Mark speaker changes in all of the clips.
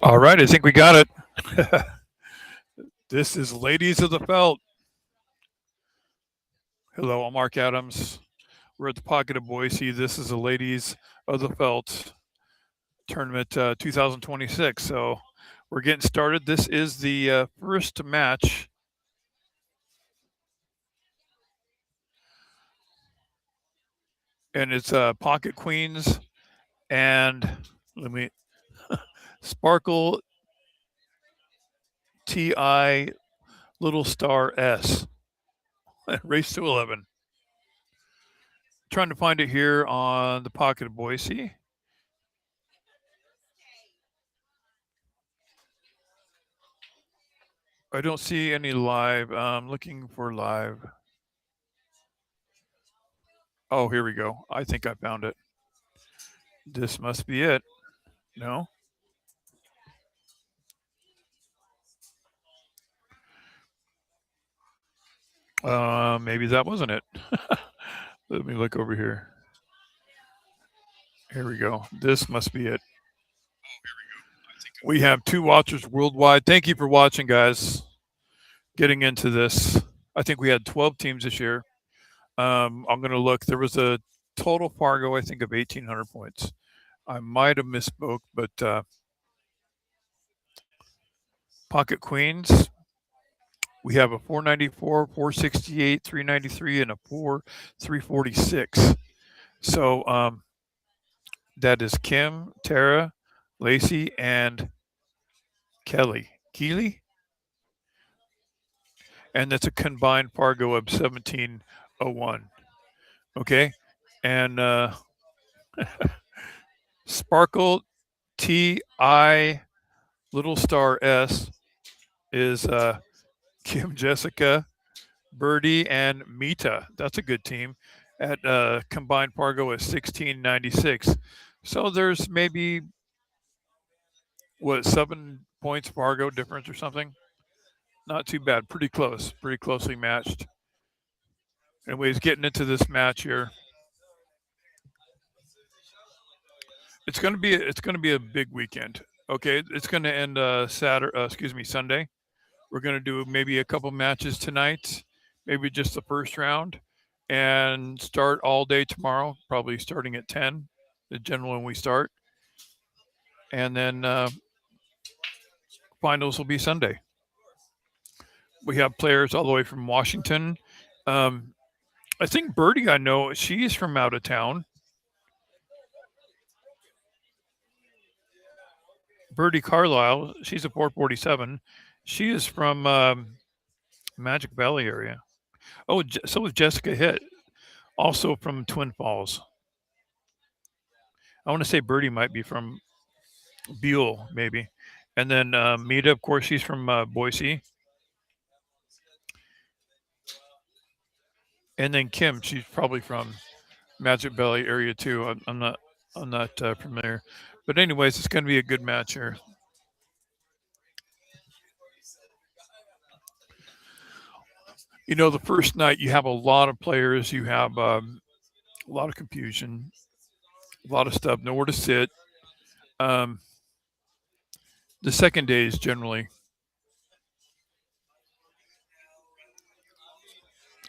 Speaker 1: All right, I think we got it. This is Ladies of the Felt. Hello, I'm Mark Adams. We're at the Pocket of Boise. This is the Ladies of the Felt Tournament 2026. So we're getting started. This is the first match. And it's Pocket Queens and let me Sparkle TI Little Star S. Race to 11. Trying to find it here on the Pocket of Boise. I don't see any live. I'm looking for live. Oh, here we go. I think I found it. This must be it. No? Maybe that wasn't it. Let me look over here. Here we go. This must be it. We have two watchers worldwide. Thank you for watching, guys. Getting into this. I think we had 12 teams this year. I'm going to look. There was a total Fargo, I think, of 1,800 points. I might have misspoke, but Pocket Queens, we have a 494, 468, 393, and a 346. So that is Kim, Tara, Lacey, and Kelly. Keely? And that's a combined Fargo of 1701. Okay. And Sparkle TI Little Star S is Kim, Jessica, Birdie, and Mita. That's a good team at combined Fargo is 1696. So there's maybe, what, 7 points Fargo difference or something? Not too bad. Pretty close. Pretty closely matched. Anyways, getting into this match here. It's gonna be a big weekend. Okay, it's gonna end Sunday. We're gonna do maybe a couple matches tonight, maybe just the first round, and start all day tomorrow. Probably starting at 10, the general when we start, and then finals will be Sunday. We have players all the way from Washington. Um, I think Birdie, I know she's from out of town. Birdie Carlisle, she's a 447. She is from Magic Valley area. Oh, so is Jessica Hitt, also from Twin Falls. I want to say Birdie might be from Buell, maybe. And then Mita, of course, she's from Boise. And then Kim, she's probably from Magic Valley area too. I'm not familiar, but anyways, it's going to be a good match here. The first night you have a lot of players, you have a lot of confusion, a lot of stuff, nowhere to sit. Um, the second day is generally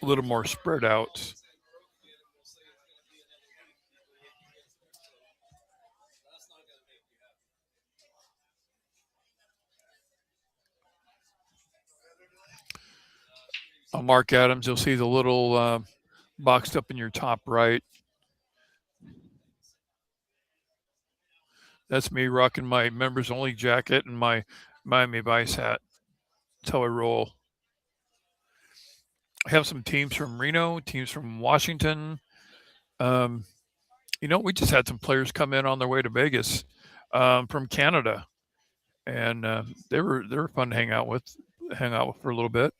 Speaker 1: a little more spread out. Mark Adams, you'll see the little boxed up in your top right. That's me rocking my members only jacket and my Miami Vice hat. That's how I roll. I have some teams from Reno, teams from Washington. Um, we just had some players come in on their way to Vegas from Canada, and they were fun to hang out with for a little bit,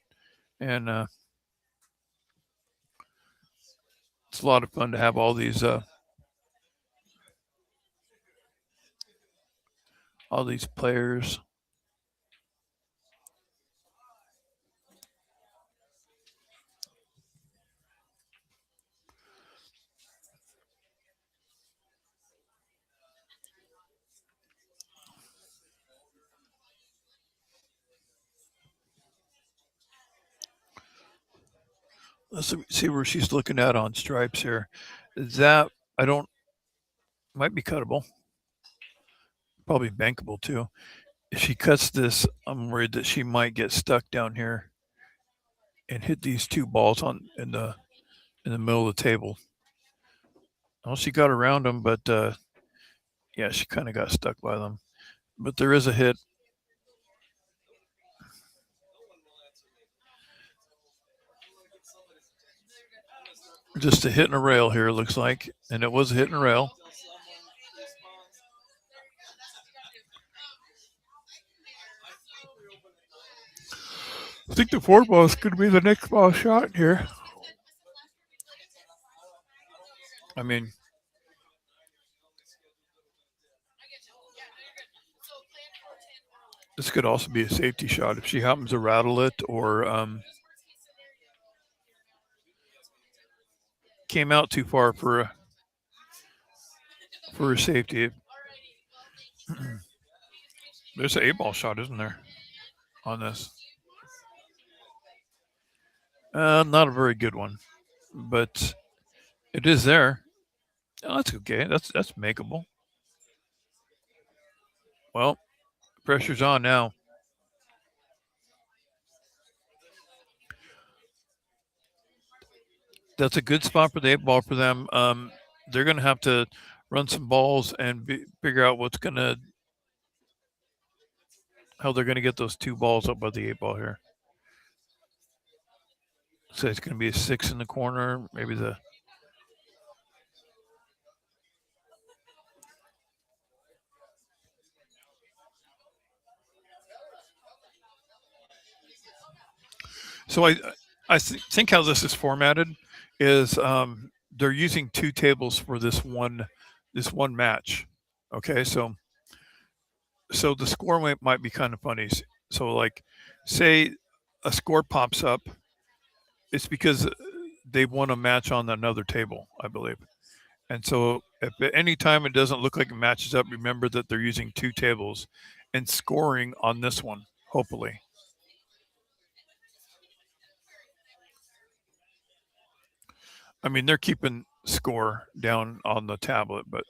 Speaker 1: and it's a lot of fun to have all these players. Let's see where she's looking at on stripes here. That I don't might be cuttable, probably bankable too. If she cuts this, I'm worried that she might get stuck down here and hit these two balls in the middle of the table. Well, she got around them, but yeah, she kind of got stuck by them. But there is a hit. Just a hit and a rail here, it looks like. And it was a hit and a rail. I think the 4 ball is going to be the next ball shot here. I mean, this could also be a safety shot if she happens to rattle it or came out too far for a safety. There's an 8 ball shot, isn't there, on this? Not a very good one, but it is there. Oh, that's okay. That's makeable. Well, pressure's on now. That's a good spot for the 8 ball for them. They're going to have to run some balls and figure out how they're going to get those 2 balls up by the 8 ball here. So it's going to be a 6 in the corner, maybe the. So I think how this is formatted is they're using 2 tables for this one match. Okay, so the score might be kind of funny. So like, say a score pops up, it's because they won a match on another table, I believe. And so if at any time it doesn't look like it matches up, remember that they're using 2 tables and scoring on this one, hopefully. I mean, they're keeping score down on the tablet, but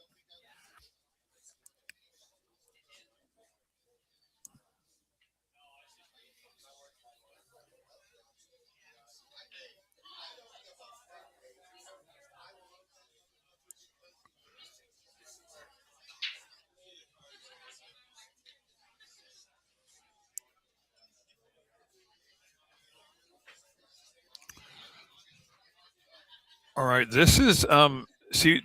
Speaker 1: all right. This is see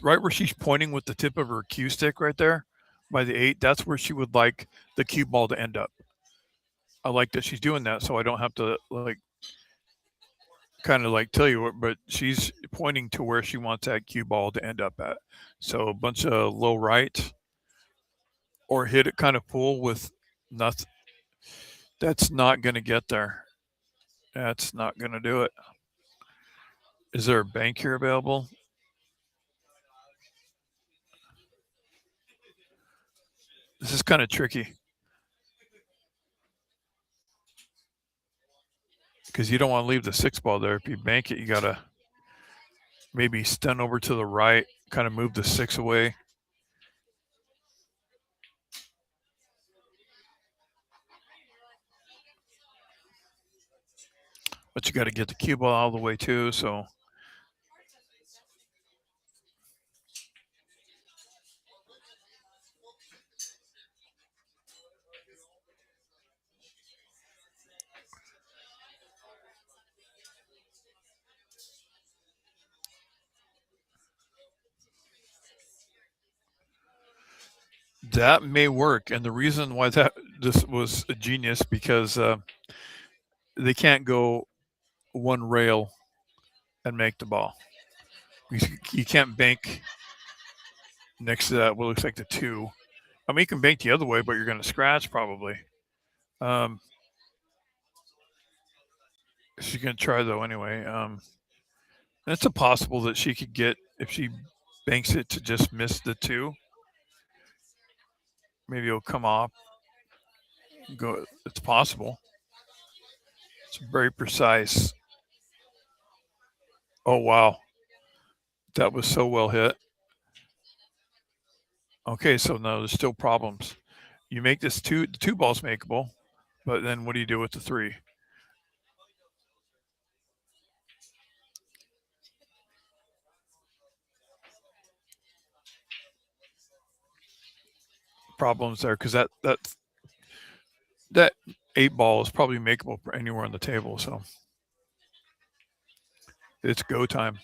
Speaker 1: right where she's pointing with the tip of her cue stick right there by the 8. That's where she would like the cue ball to end up. I like that she's doing that, so I don't have to like kind of like tell you what, but she's pointing to where she wants that cue ball to end up at. So a bunch of low right or hit it kind of full with nothing. That's not going to get there. That's not going to do it. Is there a bank here available? This is kind of tricky because you don't want to leave the 6 ball there. If you bank it, you got to maybe stun over to the right, kind of move the 6 away. But you got to get the cue ball all the way too. So that may work. And the reason why this was a genius because they can't go one rail and make the ball. You can't bank next to that what looks like the 2. I mean, you can bank the other way, but you're going to scratch probably. She's going to try though anyway. It's a possible that she could get if she banks it to just miss the 2. Maybe it'll come off. Go. It's possible. It's very precise. Oh, wow. That was so well hit. Okay, so now there's still problems. You make this the two balls makeable, but then what do you do with the three? Problems there because that eight ball is probably makeable anywhere on the table. So it's go time.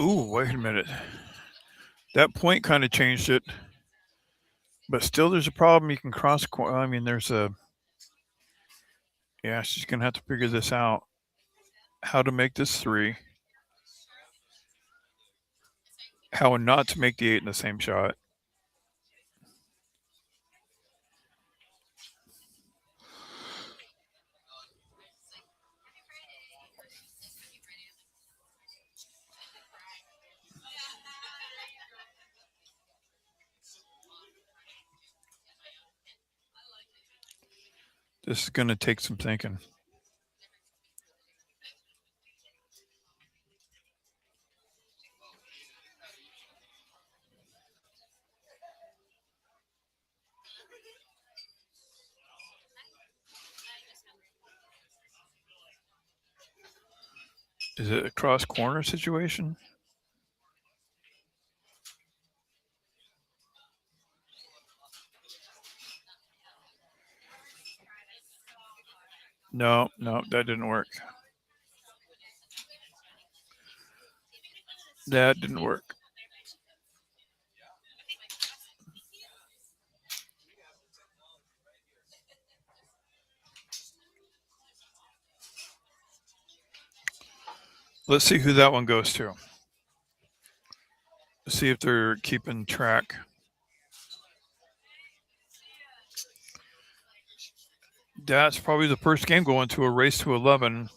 Speaker 1: Ooh, wait a minute. That point kind of changed it, but still there's a problem. You can cross. I mean, there's a. Yeah, she's gonna have to figure this out. How to make this three. How not to make the eight in the same shot. This is gonna take some thinking. Is it a cross corner situation? No, no, that didn't work. That didn't work. Let's see who that one goes to. See if they're keeping track. That's probably the first game going to a race to 11.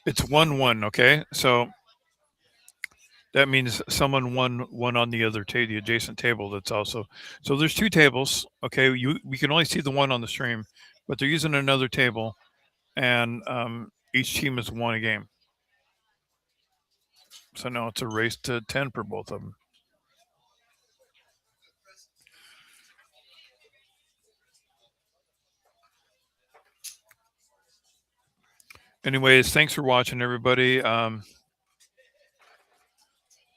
Speaker 1: It's 1-1. Okay, so that means someone won one on the other table, the adjacent table. That's also so. There's two tables. Okay, we can only see the one on the stream, but they're using another table, and each team has won a game. So now it's a race to 10 for both of them. Anyways, thanks for watching, everybody.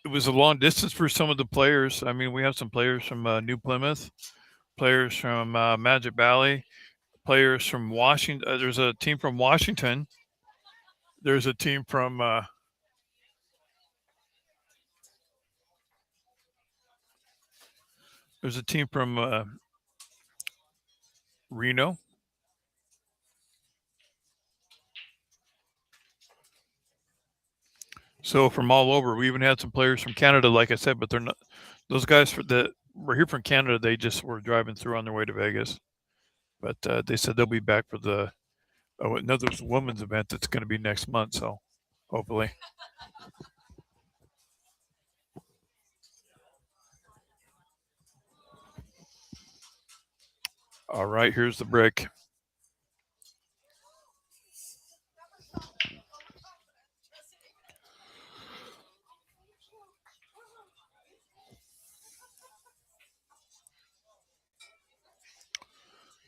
Speaker 1: It was a long distance for some of the players. I mean, we have some players from New Plymouth, players from Magic Valley, players from Washington. There's a team from Washington. There's a team from Reno. So from all over, we even had some players from Canada, like I said, but they're not those guys that were here from Canada. They just were driving through on their way to Vegas, but they said they'll be back for the another women's event that's going to be next month. So hopefully. All right, here's the brick.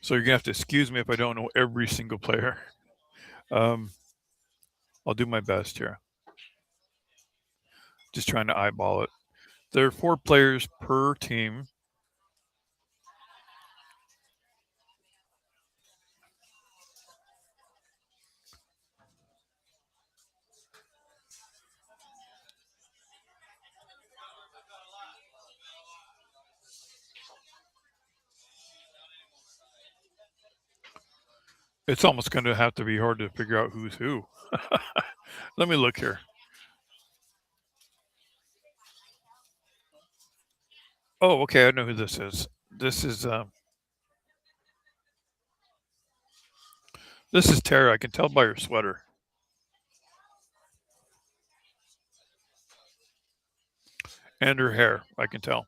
Speaker 1: So you're gonna have to excuse me if I don't know every single player. Um, I'll do my best here. Just trying to eyeball it. There are 4 players per team. It's almost going to have to be hard to figure out who's who. Let me look here. Oh, okay. I know who this is. This is Tara. I can tell by her sweater and her hair. I can tell.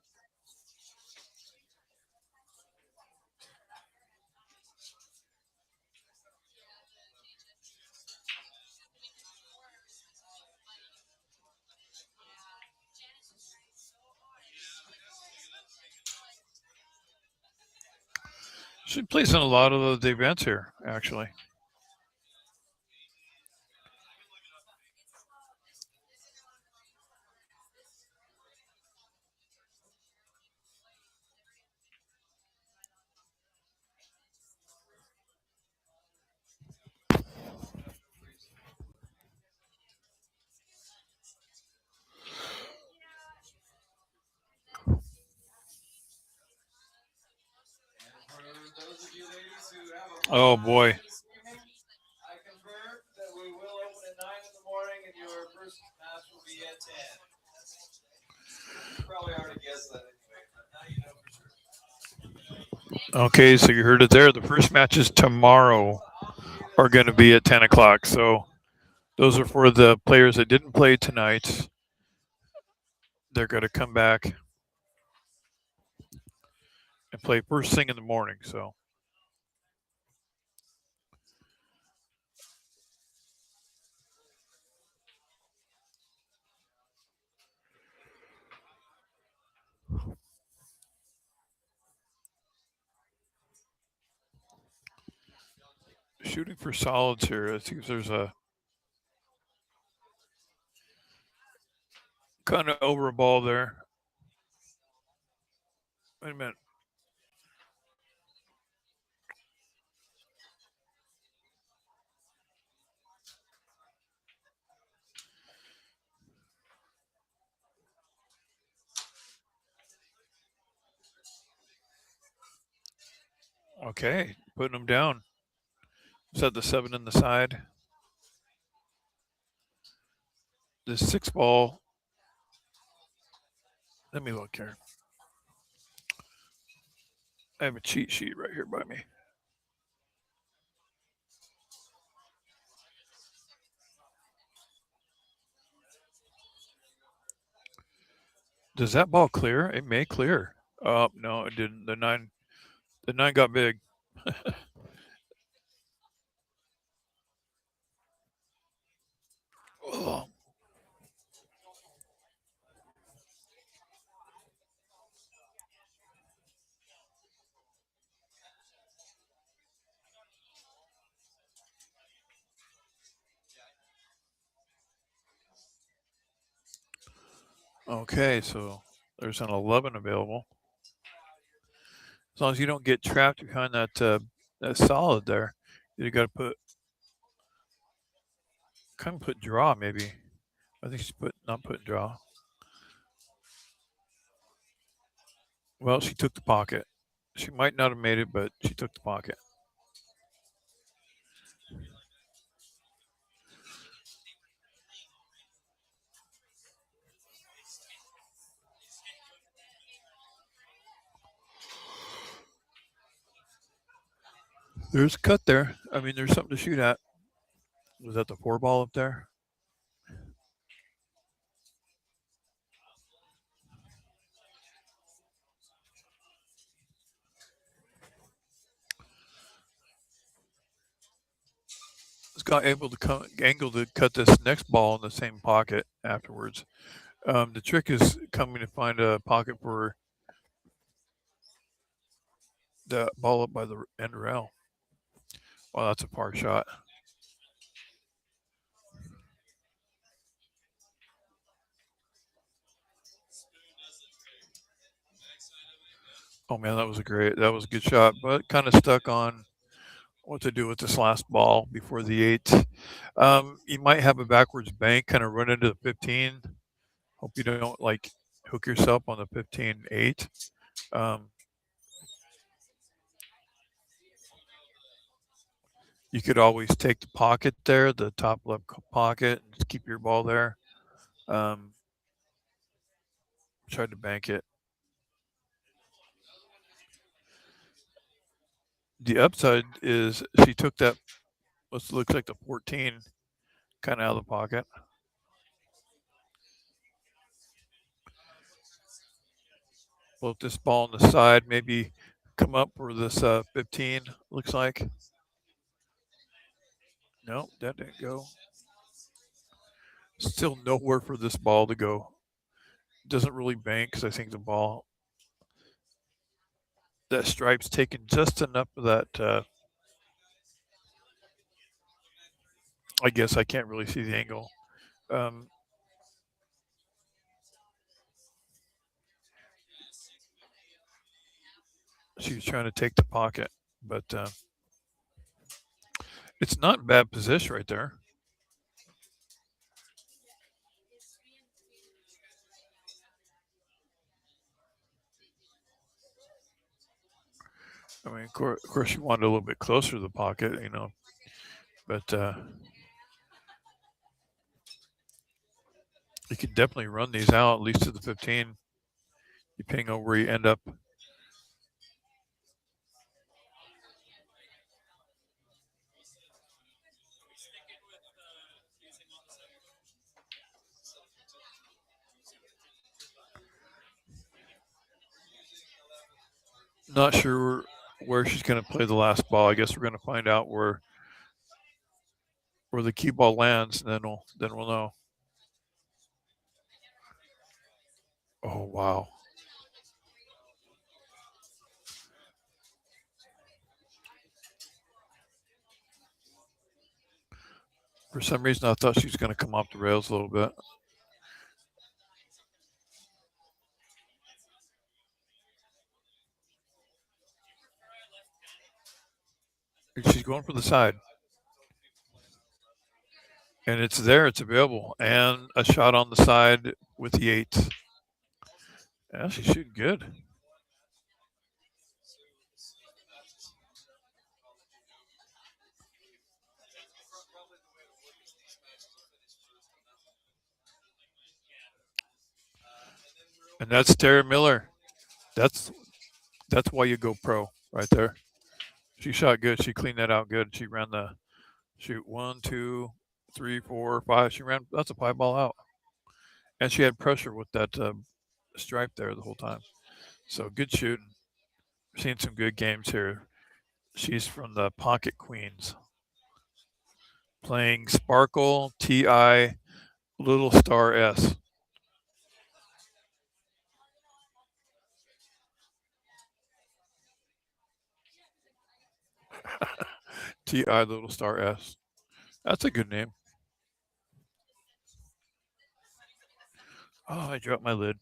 Speaker 1: She plays in a lot of the events here, actually. Oh boy. Okay, so you heard it there. The first matches tomorrow are going to be at 10 o'clock. So those are for the players that didn't play tonight. They're going to come back and play first thing in the morning. So shooting for solids here. I think there's a kind of over a ball there. Wait a minute. Okay, putting them down. Set the 7 in the side. The 6 ball. Let me look here. I have a cheat sheet right here by me. Does that ball clear? It may clear. Oh no, it didn't. The 9 got big. Oh. Okay, so there's an 11 available. As long as you don't get trapped behind that solid there, you got to put draw maybe. I think she's not putting draw. Well, she took the pocket. She might not have made it, but she took the pocket. There's a cut there. I mean, there's something to shoot at. Was that the 4 ball up there? Scott able to angle to cut this next ball in the same pocket afterwards. The trick is coming to find a pocket for the ball up by the end rail. Wow, that's a par shot. Oh man, that was a good shot, but kind of stuck on what to do with this last ball before the 8. You might have a backwards bank, kind of run into the 15. Hope you don't like hook yourself on the 15-8. Um, You could always take the pocket there, the top left pocket, and just keep your ball there. Um, Tried to bank it. The upside is she took that what looks like the 14 kind of out of the pocket. Float this ball on the side, maybe come up for this 15, looks like. No, that didn't go. Still nowhere for this ball to go. Doesn't really bank because I think the ball, that stripe's taken just enough of that. I guess I can't really see the angle. Um, she was trying to take the pocket, but it's not in bad position right there. I mean, of course, she wanted a little bit closer to the pocket, but you can definitely run these out at least to the 15, depending on where you end up. Not sure where she's going to play the last ball. I guess we're going to find out where the cue ball lands, and then we'll know. Oh wow! For some reason, I thought she was going to come off the rails a little bit. She's going for the side, and it's there. It's available, and a shot on the side with the 8. Yeah, she's shooting good. And that's Tara Miller. That's that's why you go pro right there. She shot good. She cleaned that out good. She ran the shoot 1, 2, 3, 4, 5. She ran. That's a 5 ball out, and she had pressure with that stripe there the whole time. So good shooting. Seen some good games here. She's from the Pocket Queens, playing Sparkle TI Little Star S. TI Little Star S. That's a good name. Oh, I dropped my lid.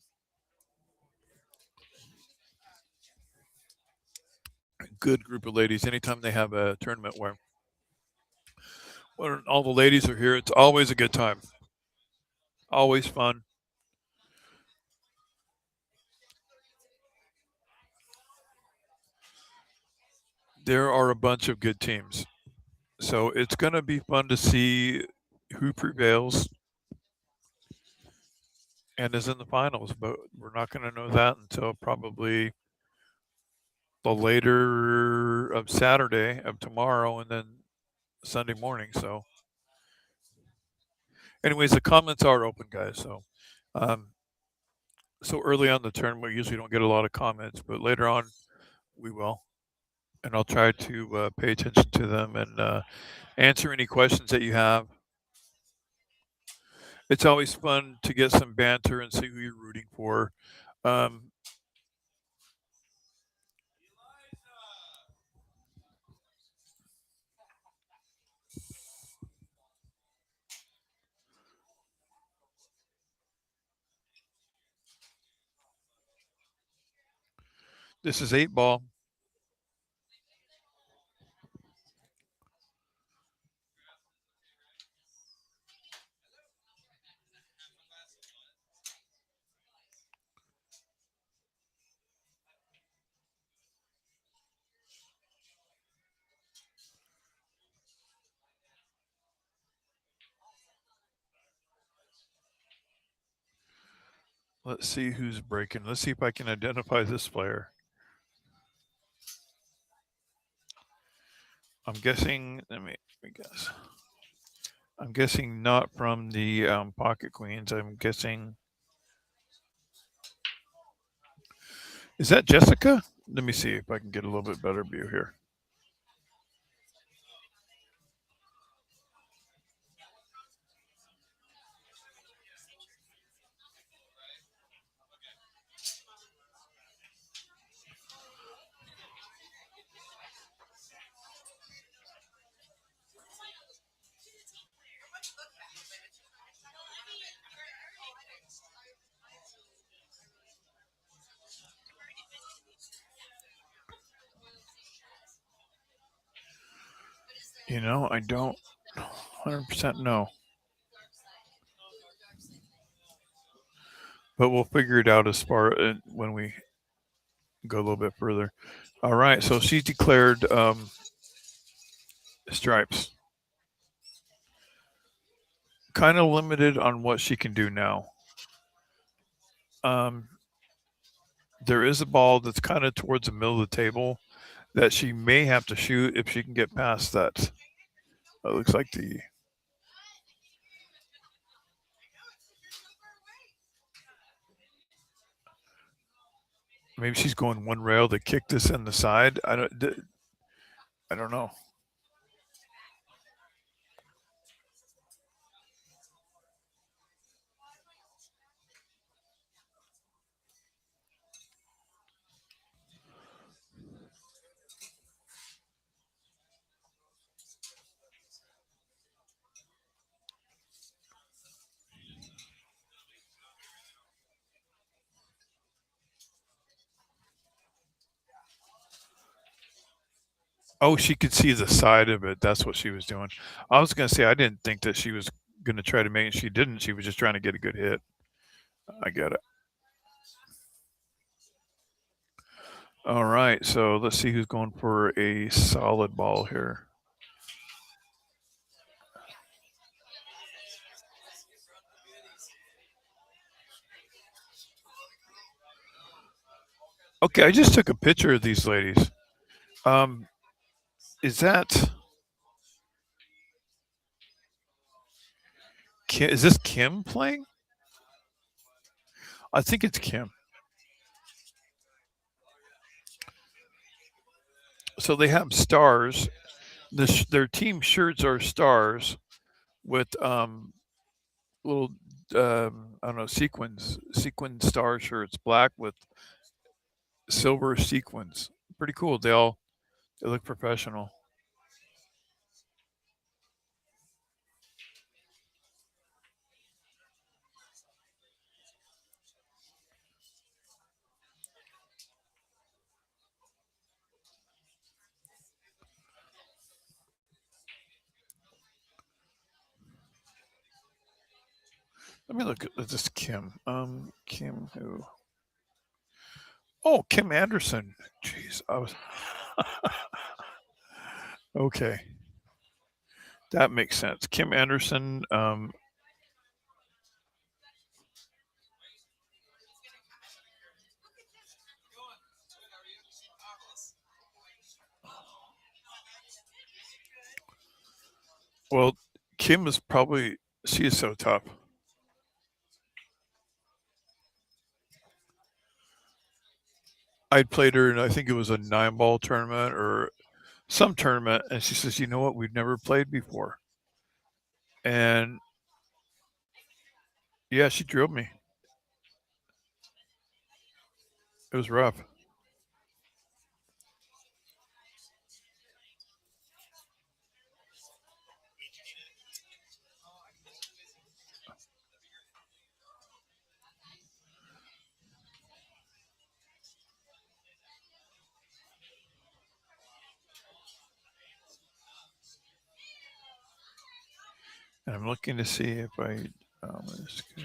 Speaker 1: Good group of ladies. Anytime they have a tournament where when all the ladies are here, it's always a good time. Always fun. There are a bunch of good teams. So it's going to be fun to see who prevails and is in the finals, but we're not going to know that until probably the later of Saturday of tomorrow and then Sunday morning. So, anyways, the comments are open, guys. Um, so early on the tournament, we usually don't get a lot of comments, but later on, we will. And I'll try to pay attention to them and answer any questions that you have. It's always fun to get some banter and see who you're rooting for. Um, this is 8 ball. Let's see who's breaking. Let's see if I can identify this player. I'm guessing. Let me guess. I'm guessing not from the Pocket Queens. I'm guessing. Is that Jessica? Let me see if I can get a little bit better view here. You know, I don't 100% know. But we'll figure it out as far when we go a little bit further. All right, so she's declared stripes. Kind of limited on what she can do now. Um, there is a ball that's kind of towards the middle of the table that she may have to shoot if she can get past that. It looks like the. Maybe she's going one rail to kick this in the side. I don't know. Oh, she could see the side of it. That's what she was doing. I was going to say I didn't think that she was going to try to make it. She didn't. She was just trying to get a good hit. I get it. All right, so let's see who's going for a solid ball here. Okay, I just took a picture of these ladies. Is that Kim? Is this Kim playing? I think it's Kim. So they have stars. Their team shirts are stars with little I don't know sequin star shirts, black with silver sequins. Pretty cool. They look professional. Let me look at this Kim. Kim who? Oh, Kim Anderson. Jeez, I was okay. That makes sense. Kim Anderson. Well, Kim is probably she is so tough. I played her in I think it was a 9-ball tournament or some tournament, and she says, "You know what? We've never played before." And yeah, she drilled me. It was rough. And I'm looking to see if I. Let's go.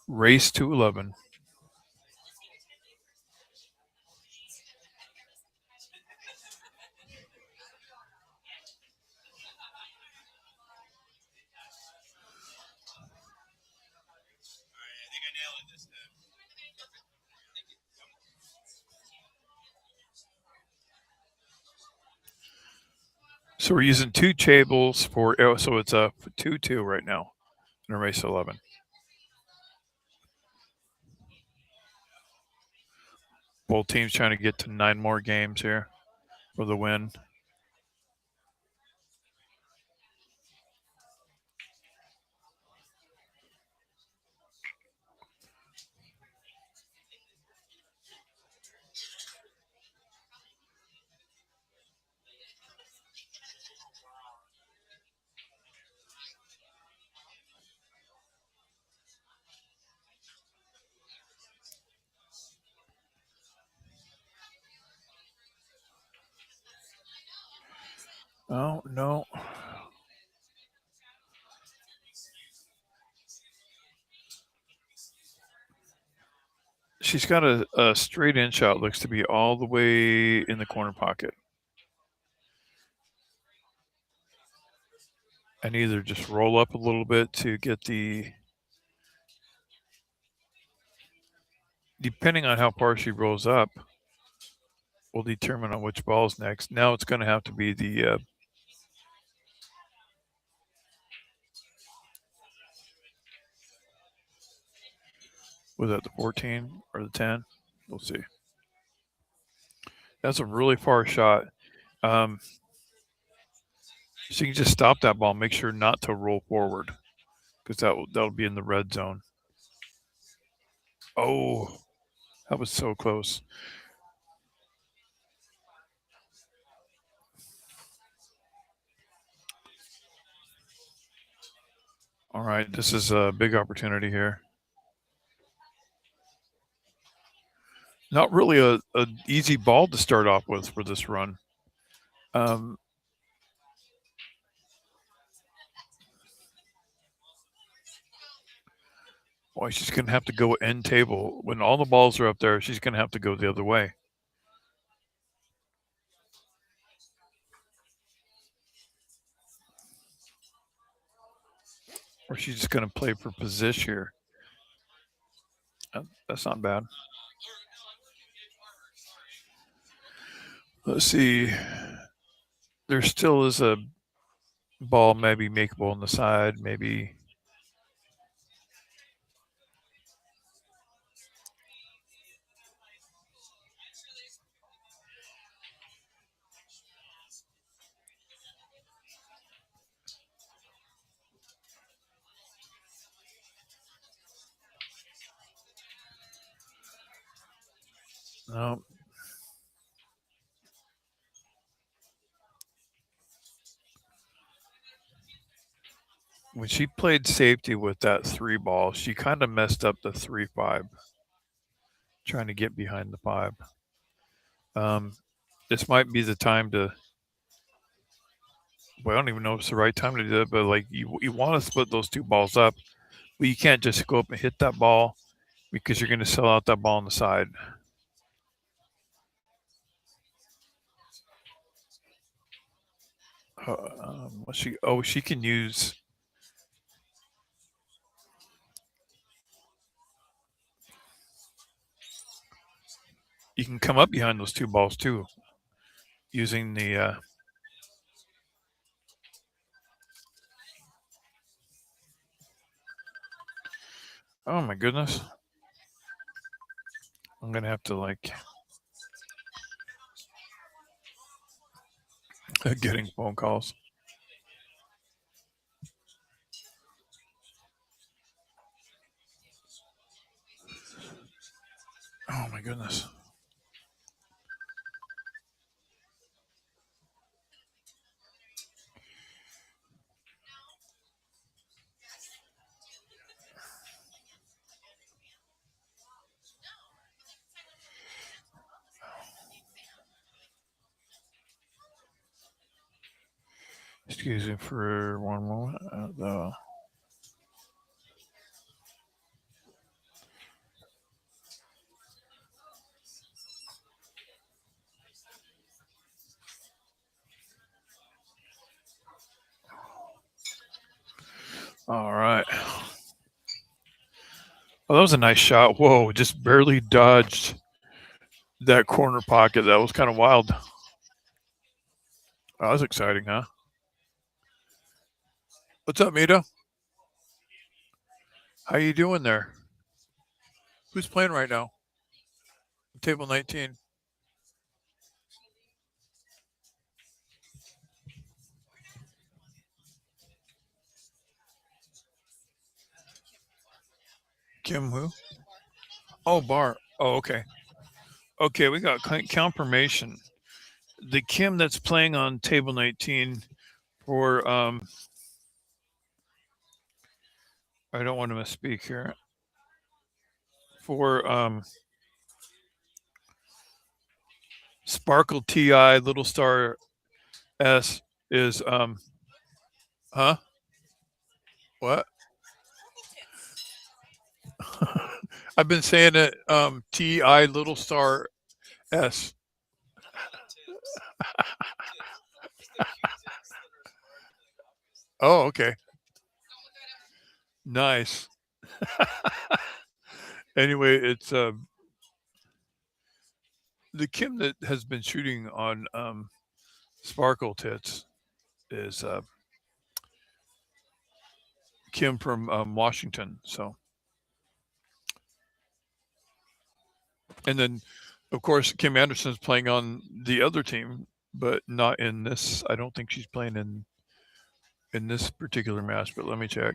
Speaker 1: Race to 11. So we're using 2 tables for, so it's a 2-2 right now in race 11. Both teams trying to get to 9 more games here for the win. Oh, no. She's got a straight in shot, looks to be all the way in the corner pocket. And either just roll up a little bit to get the, depending on how far she rolls up, will determine on which ball's next. Now it's going to have to be the, was that the 14 or the 10? We'll see. That's a really far shot. So you can just stop that ball, make sure not to roll forward, because that'll be in the red zone. Oh, that was so close. All right, this is a big opportunity here. Not really a easy ball to start off with for this run. Boy, she's going to have to go end table. When all the balls are up there, she's going to have to go the other way. Or she's just going to play for position here. That's not bad. Let's see. There still is a ball maybe makeable on the side, maybe. No. When she played safety with that 3 ball, she kind of messed up the 3-5, trying to get behind the 5. This might be the time to. Well, I don't even know if it's the right time to do it, but like you want to split those 2 balls up, but you can't just go up and hit that ball because you're going to sell out that ball on the side. She can use. You can come up behind those 2 balls too, using the. Oh my goodness! I'm gonna have to like. Getting phone calls. Oh my goodness. Excuse me for one moment. All right. Oh, that was a nice shot. Whoa, just barely dodged that corner pocket. That was kind of wild. That was exciting, huh? What's up, Mita? How you doing there? Who's playing right now? Table 19. Kim who? Oh, Bar. Oh, okay. Okay, we got confirmation. The Kim that's playing on table 19 for I don't want to misspeak here. For Sparkle TI Little Star S is huh? What? I've been saying it TI Little Star S. Oh, okay. Nice. Anyway, it's the Kim that has been shooting on Sparkle Tits is Kim from Washington. So, and then of course Kim Anderson's playing on the other team, but not in this. I don't think she's playing in this particular match. But let me check.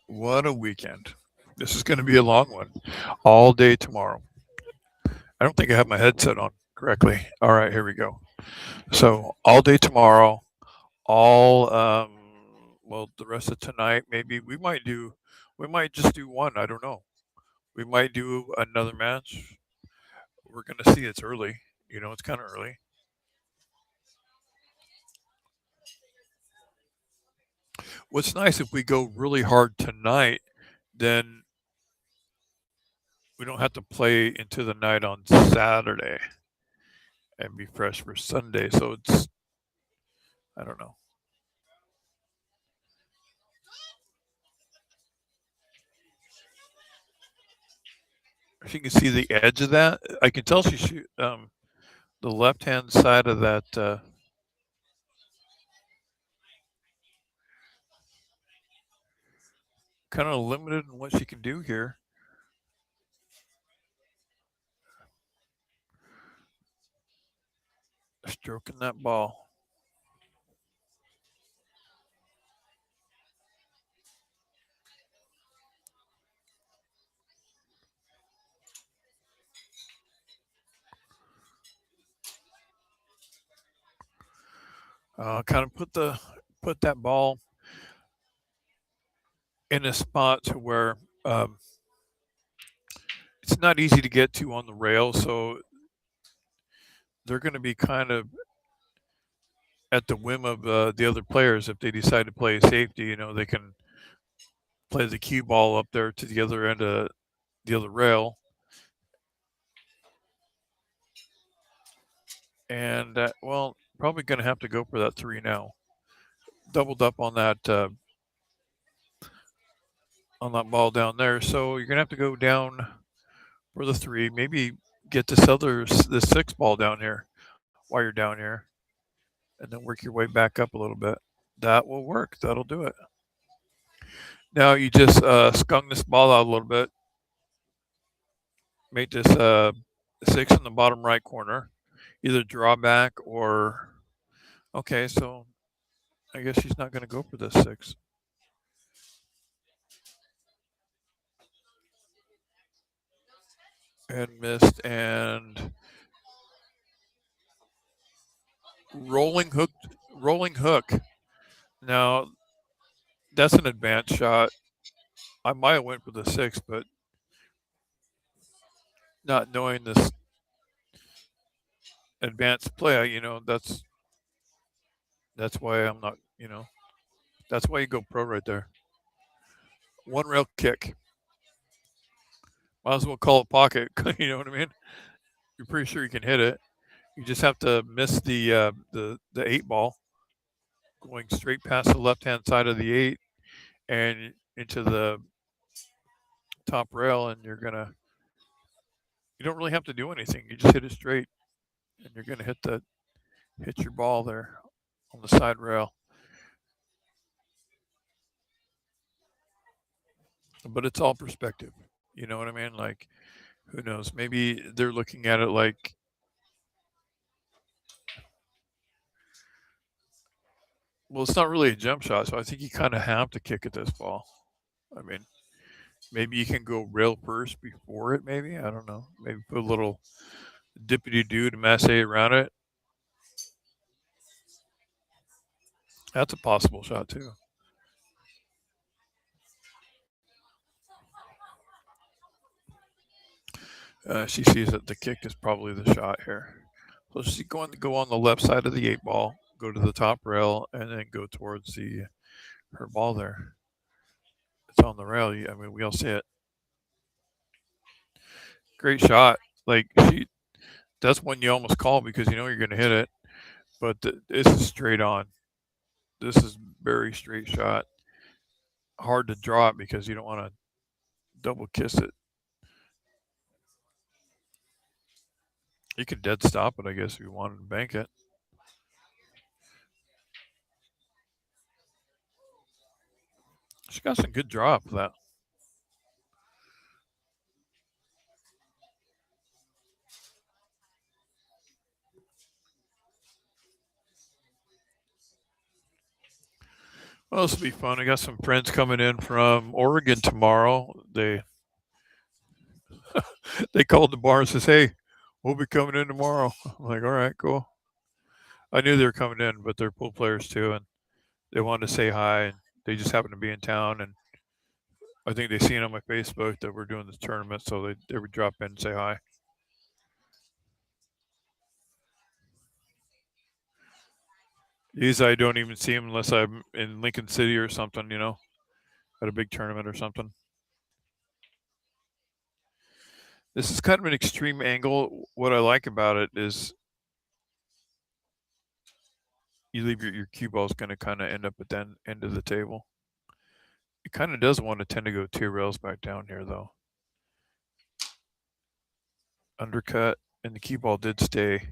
Speaker 1: What a weekend! This is going to be a long one, all day tomorrow. I don't think I have my headset on correctly. All right, here we go. So all day tomorrow, all well the rest of tonight. Maybe we might just do one. I don't know. We might do another match. We're gonna see. It's early. You know, it's kind of early. What's nice if we go really hard tonight, then we don't have to play into the night on Saturday and be fresh for Sunday. So it's I don't know. If you can see the edge of that, I can tell she shoot the left hand side of that. Kind of limited in what she can do here. Stroking that ball. Kind of put that ball in a spot to where it's not easy to get to on the rail, so they're going to be kind of at the whim of the other players. If they decide to play safety, you know, they can play the cue ball up there to the other end of the other rail, and well, probably going to have to go for that three now. Doubled up on that ball down there, so you're going to have to go down for the three. Maybe get this six ball down here while you're down here, and then work your way back up a little bit. That will work. That'll do it. Now you just skung this ball out a little bit. Make this six in the bottom right corner, either draw back or okay. So I guess she's not going to go for this six. And missed and rolling hook, rolling hook. Now that's an advanced shot. I might have went for the six, but not knowing this advanced play, you know, that's why I'm not, you know, that's why you go pro right there. One rail kick. Might as well call it pocket. You know what I mean? You're pretty sure you can hit it. You just have to miss the 8 ball going straight past the left hand side of the 8 and into the top rail, and you don't really have to do anything. You just hit it straight, and you're gonna hit your ball there on the side rail. But it's all perspective. You know what I mean? Like, who knows? Maybe they're looking at it like, well, it's not really a jump shot, so I think you kind of have to kick at this ball. I mean, maybe you can go rail first before it. Maybe I don't know. Maybe put a little dippity doo to masse around it. That's a possible shot too. She sees that the kick is probably the shot here. So she's going to go on the left side of the 8 ball, go to the top rail, and then go towards her ball there. It's on the rail. I mean, we all see it. Great shot. Like that's one you almost call because you know you're going to hit it. But this is straight on. This is very straight shot. Hard to draw it because you don't want to double kiss it. You could dead stop it, I guess, if you wanted to bank it. She got some good draw for that. Well, this will be fun. I got some friends coming in from Oregon tomorrow. They called the bar and says, "Hey, we'll be coming in tomorrow." I'm like, "All right, cool." I knew they were coming in, but they're pool players too, and they wanted to say hi, and they just happened to be in town, and I think they seen on my Facebook that we're doing this tournament, so they would drop in and say hi. Usually, I don't even see them unless I'm in Lincoln City or something, at a big tournament or something. This is kind of an extreme angle. What I like about it is you leave your cue ball is going to kind of end up at the end of the table. It kind of does want to tend to go 2 rails back down here, though. Undercut, and the cue ball did stay.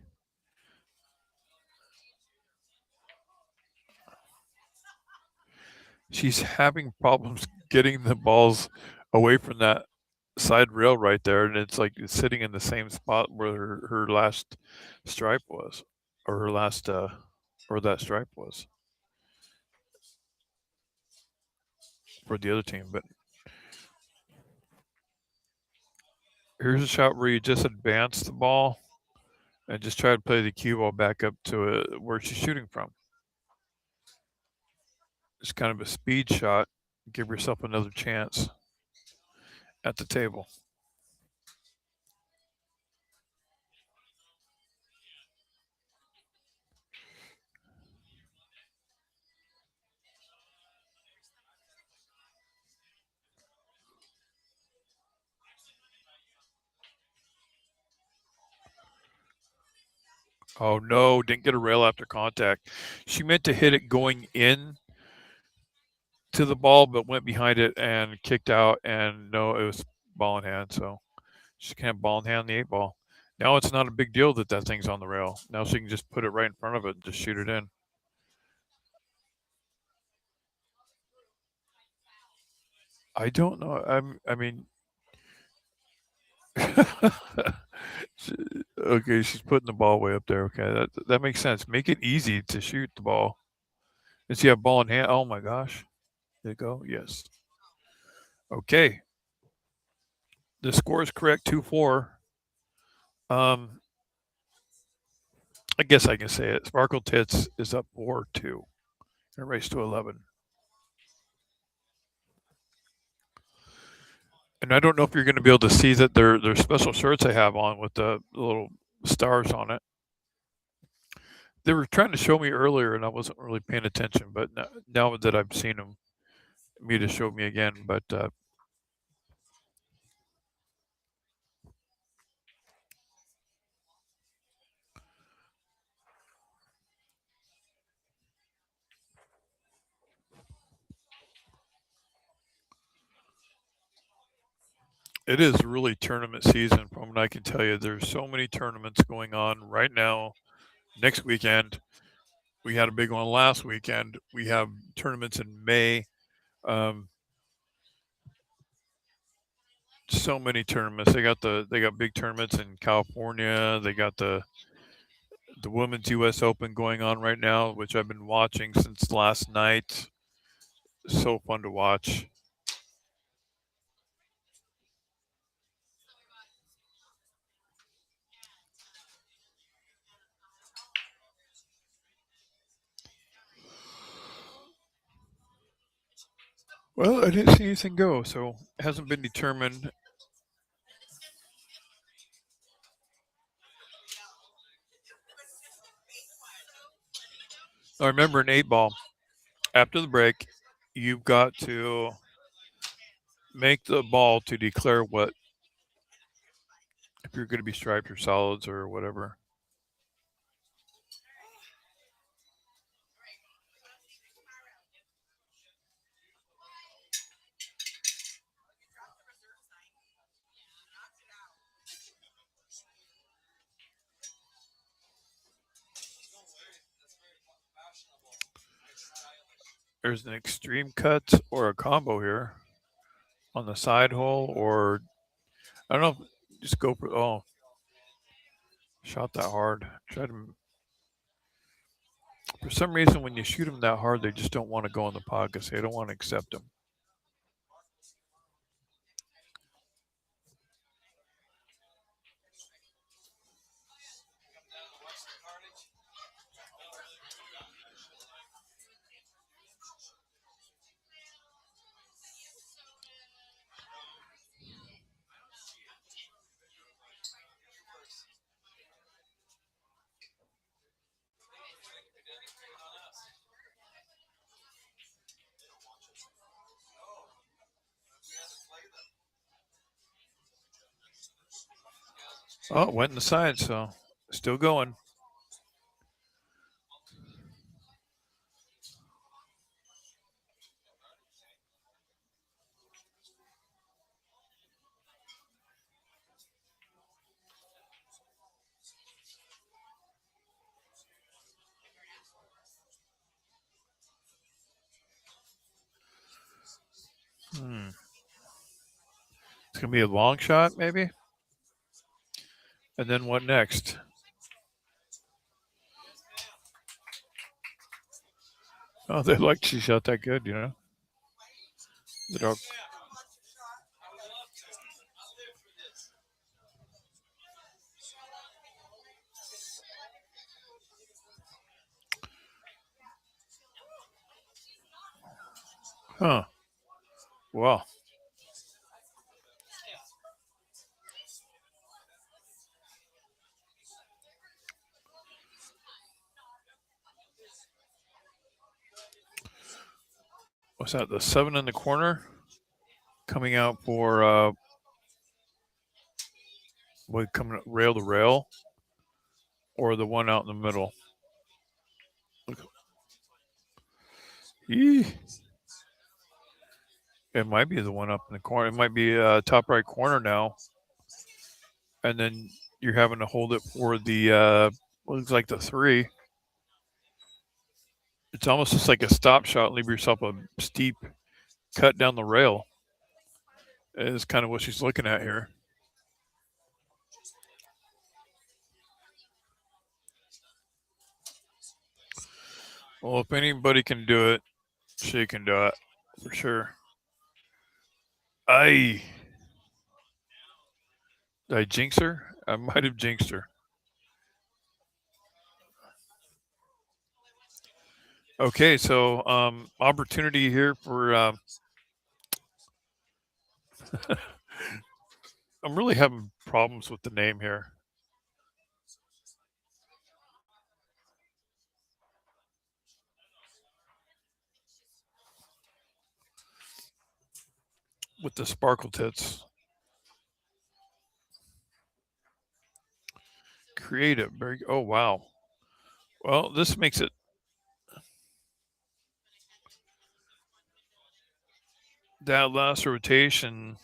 Speaker 1: She's having problems getting the balls away from that side rail right there, and it's like it's sitting in the same spot where her last stripe was, or her last or that stripe was for the other team. But here's a shot where you just advance the ball and just try to play the cue ball back up to where she's shooting from. It's kind of a speed shot. Give yourself another chance at the table. Oh no, didn't get a rail after contact. She meant to hit it going in to the ball, but went behind it and kicked out. And no, it was ball in hand. So she can't ball in hand the 8 ball. Now it's not a big deal that thing's on the rail. Now she can just put it right in front of it and just shoot it in. I don't know. I mean, okay, she's putting the ball way up there. Okay, that makes sense. Make it easy to shoot the ball. And see a ball in hand. Oh my gosh. Did it go? Yes. Okay. The score is correct, 2-4. I guess I can say it. Sparkle Tits is up 4-2 in a race to 11. And I don't know if you're going to be able to see that their special shirts they have on with the little stars on it. They were trying to show me earlier, and I wasn't really paying attention. But now that I've seen them, Mita showed me again. But It is really tournament season from what I can tell you. There's so many tournaments going on right now. Next weekend, we had a big one last weekend. We have tournaments in May. Um, so many tournaments. They got big tournaments in California. They got the women's U.S. Open going on right now, which I've been watching since last night. So fun to watch. Well, I didn't see anything go, so it hasn't been determined. I remember an 8 ball. After the break, you've got to make the ball to declare what if you're going to be striped or solids or whatever. There's an extreme cut or a combo here on the side hole, or I don't know. Just go for shot that hard. Try to. For some reason, when you shoot them that hard, they just don't want to go in the pockets. They don't want to accept them. Oh, it went in the side, so still going. It's gonna be a long shot, maybe. And then what next? Oh, they like she shot that good, you know. The dog. Huh. Wow. What's that? The 7 in the corner coming out for what coming rail to rail, or the one out in the middle. Eee. It might be the one up in the corner. It might be top right corner now, and then you're having to hold it for the what looks like the 3. It's almost just like a stop shot. Leave yourself a steep cut down the rail. Is kind of what she's looking at here. Well, if anybody can do it, she can do it for sure. I Did I jinx her? I might have jinxed her. Okay, so opportunity here for. I'm really having problems with the name here. With the sparkle tits. Creative. Very. Oh wow. Well, this makes it. That last rotation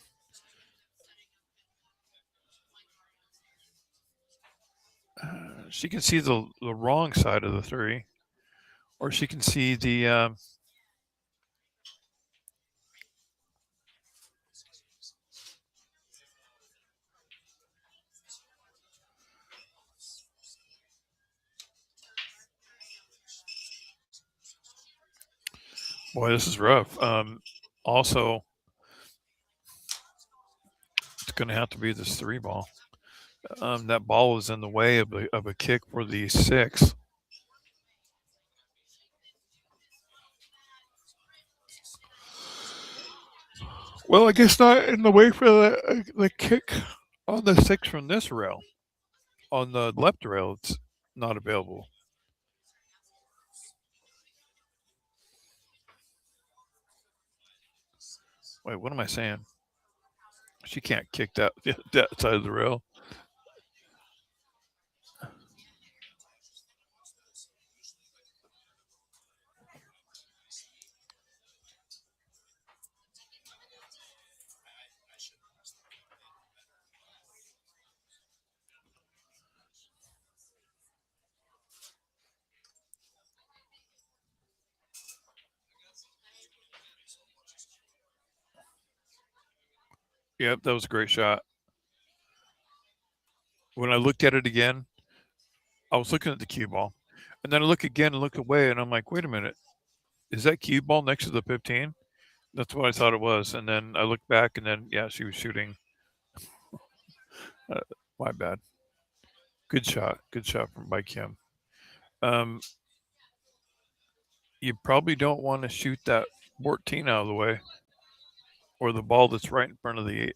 Speaker 1: she can see the wrong side of the 3, or she can see the. Boy, this is rough. Also, it's going to have to be this 3 ball. That ball was in the way of a kick for the 6. Well, I guess not in the way for the kick on the 6 from this rail. On the left rail, it's not available. Wait, what am I saying? She can't kick that side of the rail. Yep, that was a great shot. When I looked at it again, I was looking at the cue ball, and then I look again and look away, and I'm like, wait a minute, is that cue ball next to the 15? That's what I thought it was, and then I looked back, and then yeah, she was shooting. My bad. Good shot from by Kim. You probably don't want to shoot that 14 out of the way, or the ball that's right in front of the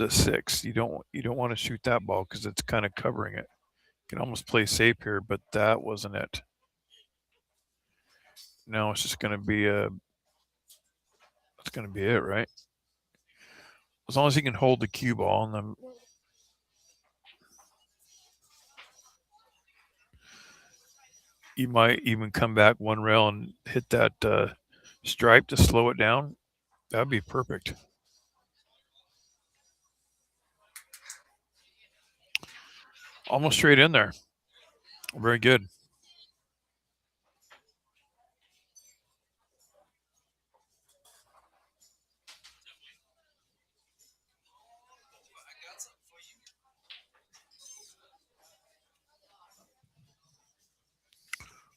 Speaker 1: 6. You don't want to shoot that ball because it's kind of covering it. You can almost play safe here, but that wasn't it. Now it's just going to be That's going to be it, right? As long as he can hold the cue ball, and then you might even come back one rail and hit that stripe to slow it down. That'd be perfect. Almost straight in there. Very good.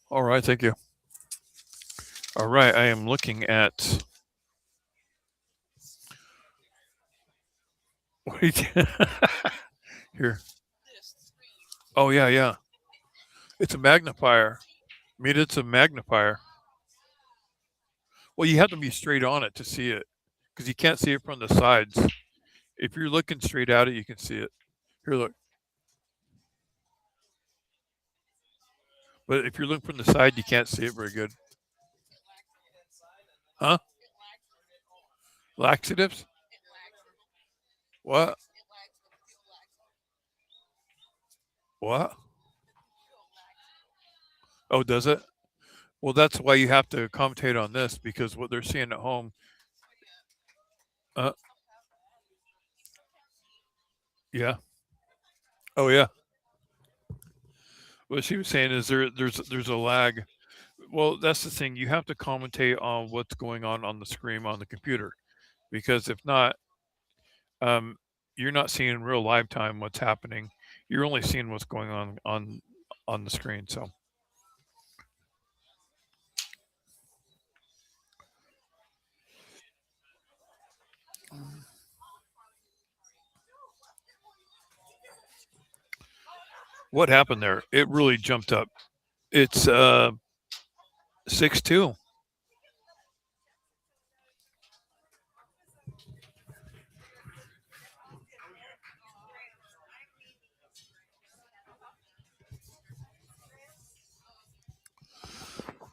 Speaker 1: All right, thank you. All right, I am looking at. Wait. Here. Oh yeah, yeah. It's a magnifier. I mean, it's a magnifier. Well, you have to be straight on it to see it, because you can't see it from the sides. If you're looking straight at it, you can see it. Here, look. But if you're looking from the side, you can't see it very good. Huh? Laxatives? What? What? Oh, does it? Well, that's why you have to commentate on this, because what they're seeing at home. Uh, yeah. Oh, yeah. What she was saying is there's a lag. Well, that's the thing. You have to commentate on what's going on the screen on the computer, because if not, um, you're not seeing in real live time what's happening. You're only seeing what's going on the screen. So what happened there? It really jumped up. It's 6-2.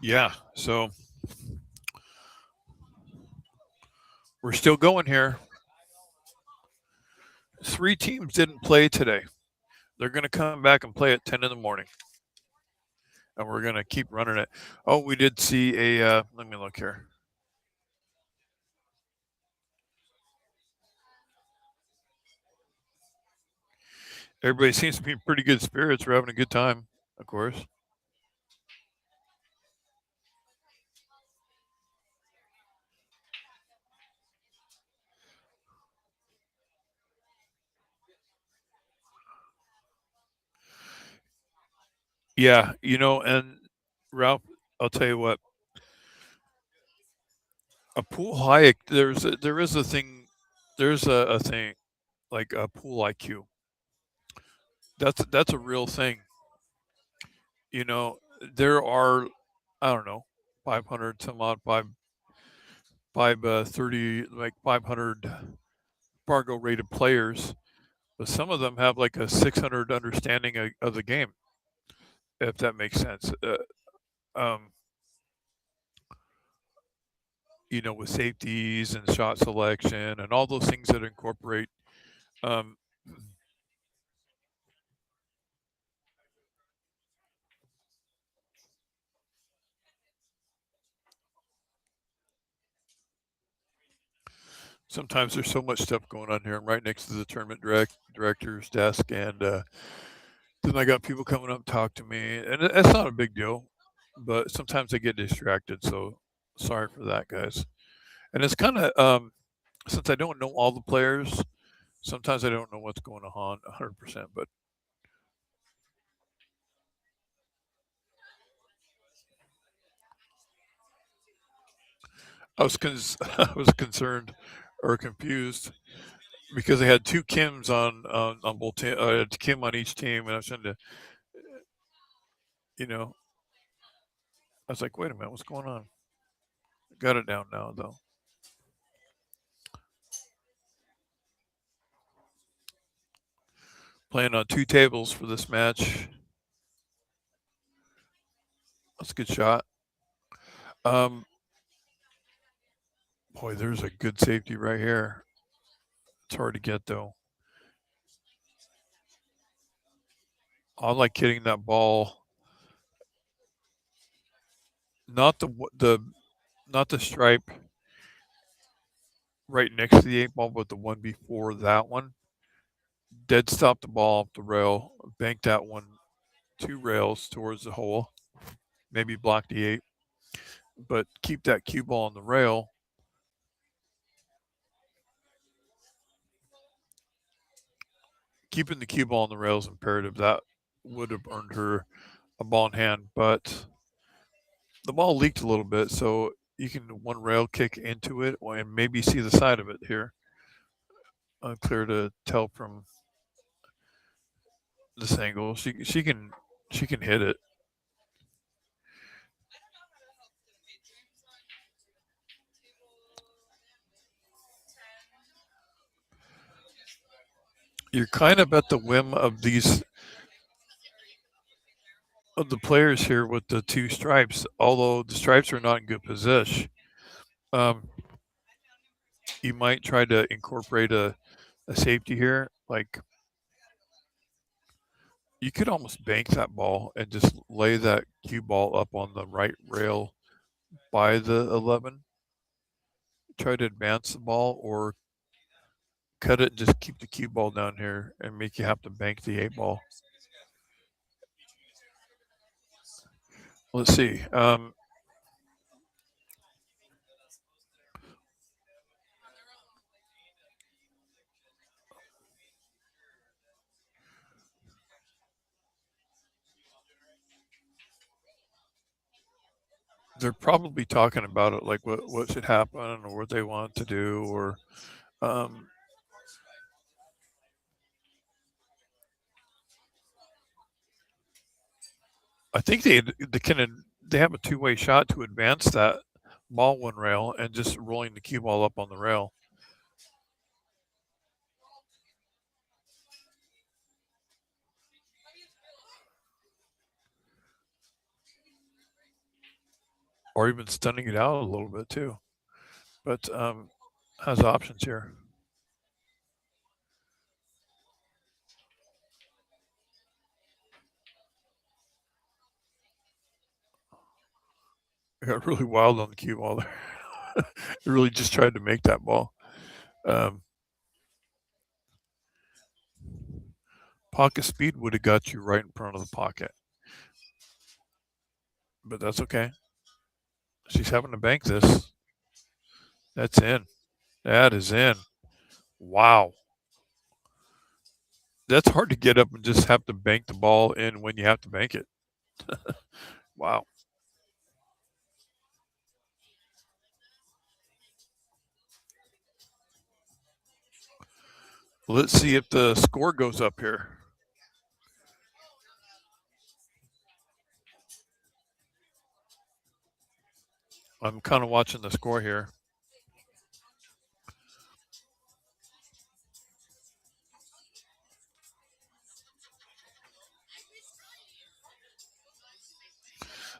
Speaker 1: Yeah. So we're still going here. 3 teams didn't play today. They're going to come back and play at 10 in the morning. And we're going to keep running it. Oh, we did see a, let me look here. Everybody seems to be in pretty good spirits. We're having a good time, of course. Yeah, and Ralph, I'll tell you what, a pool hike. There is a thing. There's a thing like a pool IQ. That's a real thing. You know, there are, I don't know, 500 some odd, 30, like 500 Fargo rated players, but some of them have like a 600 understanding of the game, if that makes sense. Um, with safeties and shot selection and all those things that incorporate. Um, Sometimes there's so much stuff going on here. I'm right next to the tournament director's desk, and then I got people coming up to talk to me, and it's not a big deal, but sometimes I get distracted. So sorry for that, guys. And it's kind of since I don't know all the players, sometimes I don't know what's going on 100%. But I was concerned or confused because I had two Kims on both teams. I had Kim on each team, and I was trying to, you know, I was like, wait a minute, what's going on? Got it down now, though. Playing on two tables for this match. That's a good shot. Um, Boy, there's a good safety right here. It's hard to get though. I like hitting that ball, not not the stripe right next to the eight ball, but the one before that one. Dead stop the ball off the rail, bank that one 2 rails towards the hole, maybe block the eight, but keep that cue ball on the rail. Keeping the cue ball on the rail is imperative. That would have earned her a ball in hand, but the ball leaked a little bit, so you can one rail kick into it and maybe see the side of it here. Unclear to tell from this angle. She can hit it. You're kind of at the whim of the players here with the two stripes. Although the stripes are not in good position, um, you might try to incorporate a safety here. Like you could almost bank that ball and just lay that cue ball up on the right rail by the 11. Try to advance the ball or cut it and just keep the cue ball down here and make you have to bank the eight ball. Let's see. They're probably talking about it, like what should happen or what they want to do, or um, I think they have a two-way shot to advance that ball one rail and just rolling the cue ball up on the rail. Or even stunning it out a little bit too. But has options here. It got really wild on the cue ball there. It really just tried to make that ball. Um, Pocket speed would have got you right in front of the pocket. But that's okay. She's having to bank this. That's in. That is in. Wow. That's hard to get up and just have to bank the ball in when you have to bank it. Wow. Let's see if the score goes up here. I'm kind of watching the score here.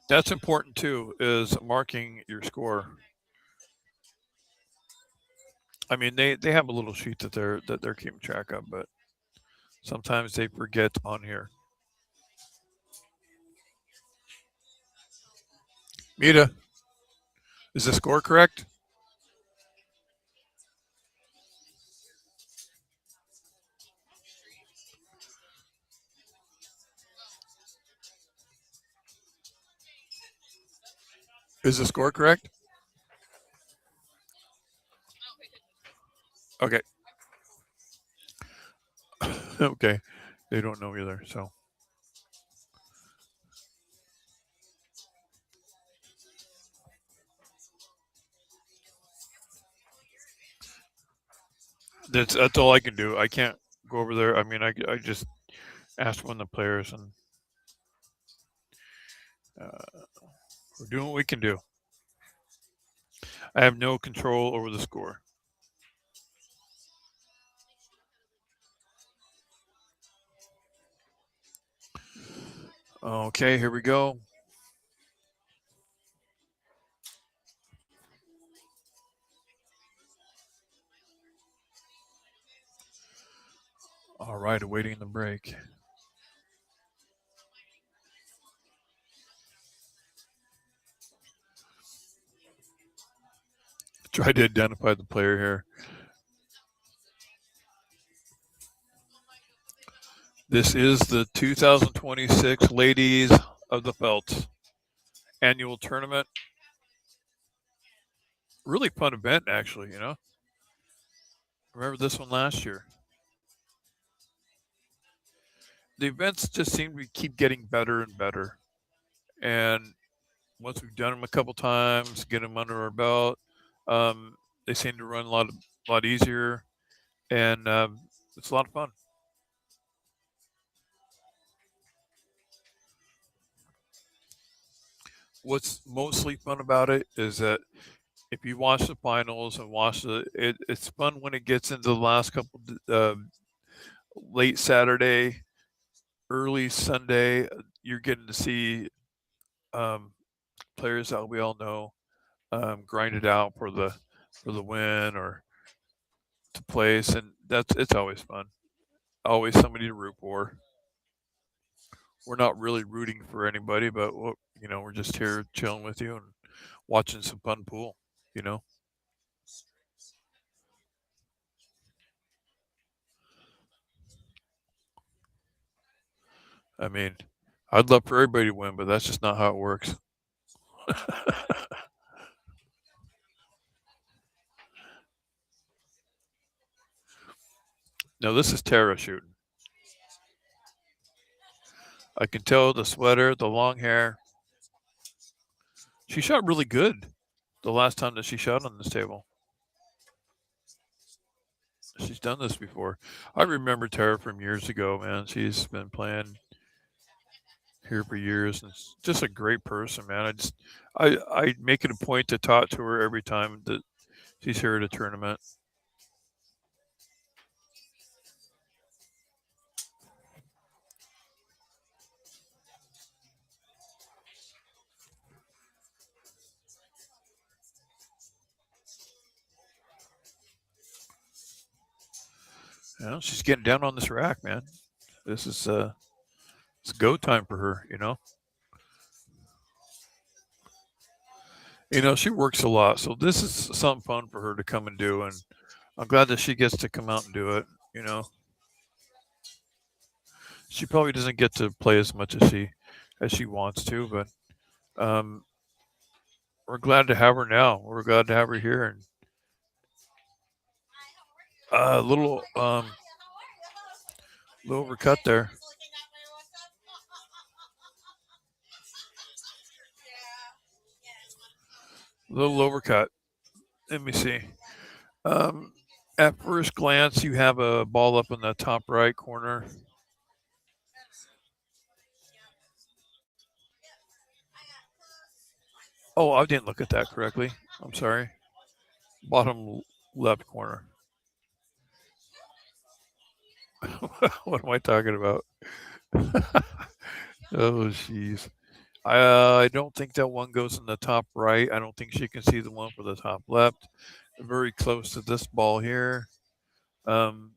Speaker 1: That's important too, is marking your score. I mean, they have a little sheet that they're keeping track of, but sometimes they forget on here. Mita, is the score correct? Is the score correct? Okay. Okay. They don't know either, so. That's all I can do. I can't go over there. I mean, I just asked one of the players, and we're doing what we can do. I have no control over the score. Okay, here we go. All right, awaiting the break. Try to identify the player here. This is the 2026 Ladies of the Felt annual tournament. Really fun event, actually, you know. Remember this one last year. The events just seem to keep getting better and better. And once we've done them a couple times, get them under our belt, they seem to run a lot easier, and it's a lot of fun. What's mostly fun about it is that if you watch the finals and it's fun when it gets into the last couple late Saturday, early Sunday. You're getting to see um, players that we all know grind it out for the win or to place, and it's always fun. Always somebody to root for. We're not really rooting for anybody, but we're just here chilling with you and watching some fun pool. You know, I mean, I'd love for everybody to win, but that's just not how it works. No, this is Tara shooting. I can tell the sweater, the long hair. She shot really good the last time that she shot on this table. She's done this before. I remember Tara from years ago, man. She's been playing here for years and just a great person, man. I make it a point to talk to her every time that she's here at a tournament. You know, she's getting down on this rack, man. This is it's go time for her, you know. You know, she works a lot, so this is something fun for her to come and do, and I'm glad that she gets to come out and do it, you know. She probably doesn't get to play as much as she wants to, but um, we're glad to have her now. We're glad to have her here, and a little overcut there. Little overcut. Let me see. Um, at first glance, you have a ball up in the top right corner. Oh, I didn't look at that correctly. I'm sorry. Bottom left corner. What am I talking about? Oh, jeez. I don't think that one goes in the top right. I don't think she can see the one for the top left. Very close to this ball here. Um,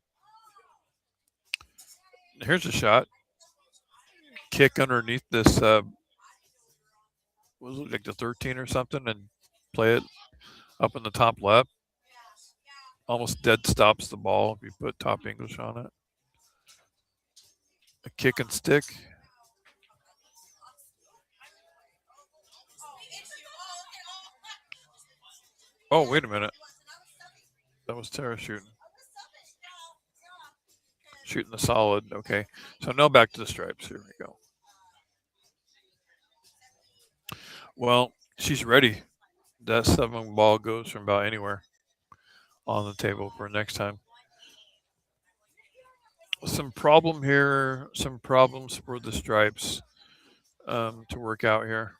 Speaker 1: here's a shot. Kick underneath this, was it like the 13 or something, and play it up in the top left. Almost dead stops the ball if you put top English on it. A kick and stick. Oh, wait a minute. That was Tara shooting. Shooting the solid. Okay. So now back to the stripes. Here we go. Well, she's ready. That 7 ball goes from about anywhere on the table for next time. Some problem here. Some problems for the stripes to work out here.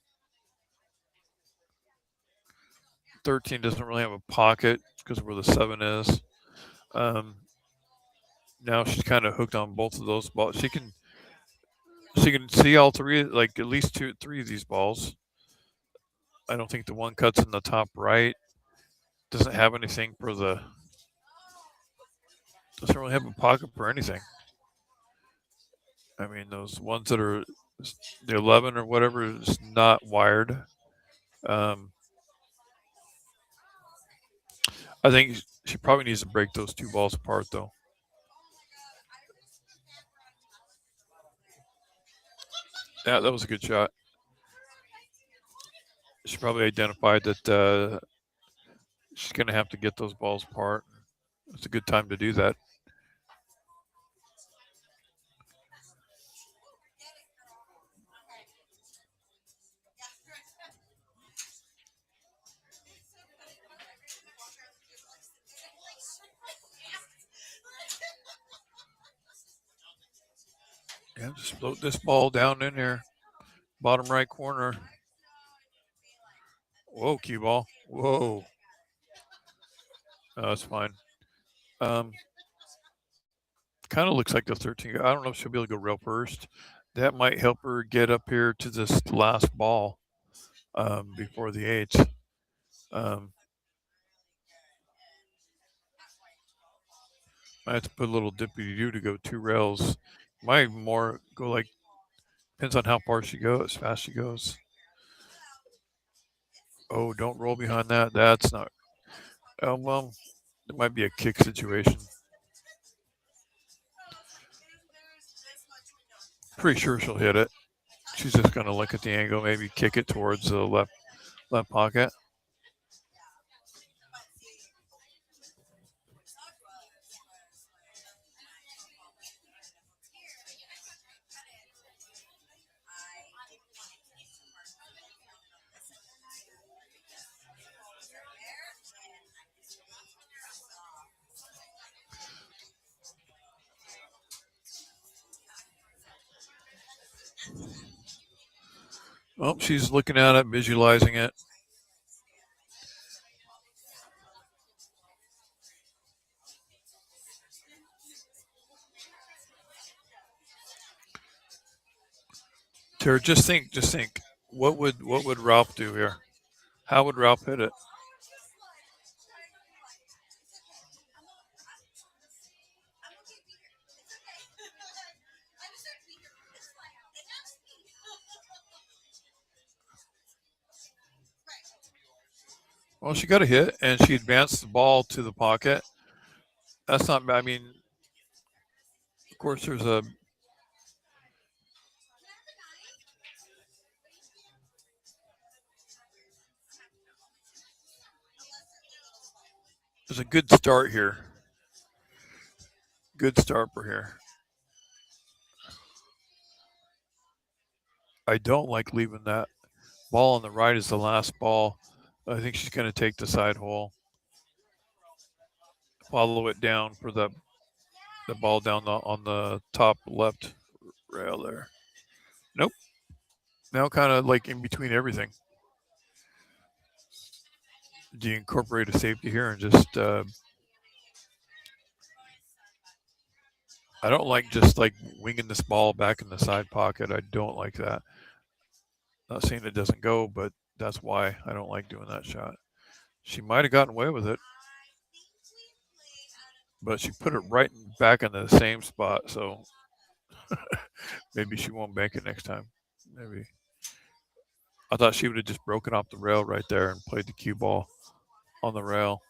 Speaker 1: 13 doesn't really have a pocket because of where the 7 is. Now she's kind of hooked on both of those balls. She can see all three, like at least 3 of these balls. I don't think the one cuts in the top right doesn't have anything for the. Doesn't really have a pocket for anything. I mean, those ones that are the 11 or whatever is not wired. I think she probably needs to break those 2 balls apart, though. Yeah, that was a good shot. She probably identified that she's going to have to get those balls apart. It's a good time to do that. Yeah, just float this ball down in there, bottom right corner. Whoa, cue ball. Whoa. That's fine. Kind of looks like the 13. I don't know if she'll be able to go rail first. That might help her get up here to this last ball before the 8. I have to put a little dippy-doo to go 2 rails. Might more go like, depends on how far she goes, fast she goes. Oh, don't roll behind that. That's not. Well, it might be a kick situation. Pretty sure she'll hit it. She's just going to look at the angle, maybe kick it towards the left pocket. Oh, she's looking at it, visualizing it. Tara, just think. What would Ralph do here? How would Ralph hit it? Well, she got a hit, and she advanced the ball to the pocket. That's not bad. I mean, of course, there's a It's a good start here. Good start for here. I don't like leaving that ball on the right as the last ball. I think she's going to take the side hole, follow it down for the ball down on the top left rail there. Nope. Now kind of like in between everything. Do you incorporate a safety here and just? I don't like just like winging this ball back in the side pocket. I don't like that. Not saying it doesn't go, but that's why I don't like doing that shot. She might have gotten away with it, but she put it right back in the same spot. So maybe she won't bank it next time. Maybe. I thought she would have just broken off the rail right there and played the cue ball on the rail.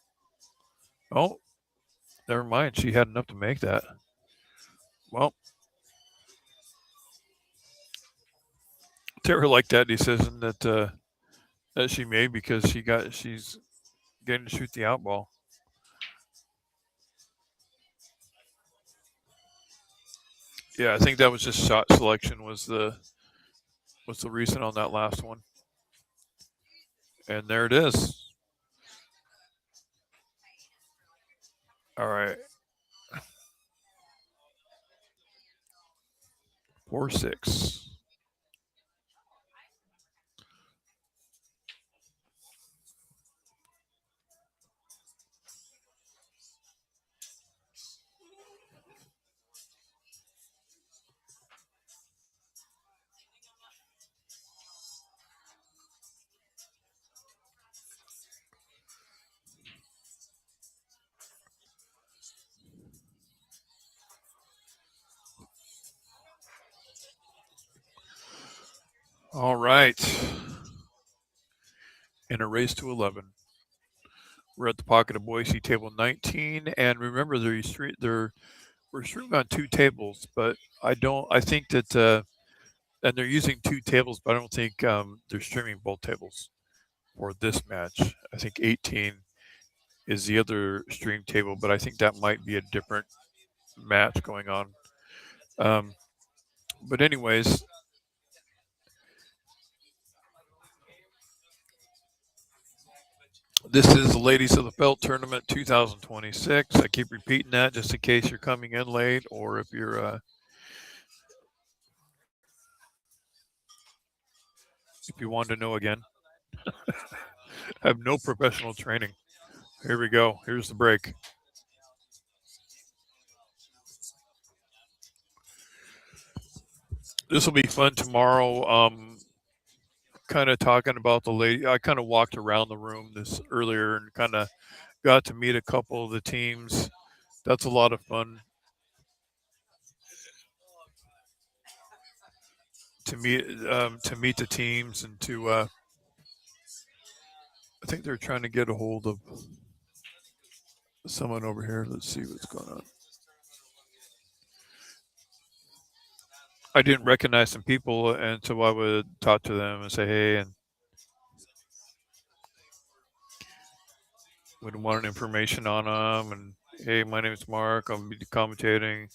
Speaker 1: Oh, never mind. She had enough to make that. Well, Tara liked that decision that she made because she's getting to shoot the out ball. Yeah, I think that was just shot selection was the reason on that last one. And there it is. All right. 4-6. All right. In a race to 11. We're at the pocket of Boise, table 19, and remember we're streaming on two tables, but I think that and they're using two tables, but I don't think they're streaming both tables for this match. I think 18 is the other stream table, but I think that might be a different match going on. Um, but anyways, this is the Ladies of the Felt Tournament 2026. I keep repeating that just in case you're coming in late or if if you want to know again. I have no professional training. Here we go. Here's the break. This will be fun tomorrow. Kind of talking about the lady. I kind of walked around the room this earlier and kind of got to meet a couple of the teams. That's a lot of fun to meet the teams and to. I think they're trying to get a hold of someone over here. Let's see what's going on. I didn't recognize some people, and so I would talk to them and say, "Hey," and would want information on them. And hey, my name is Mark. I'll be commentating.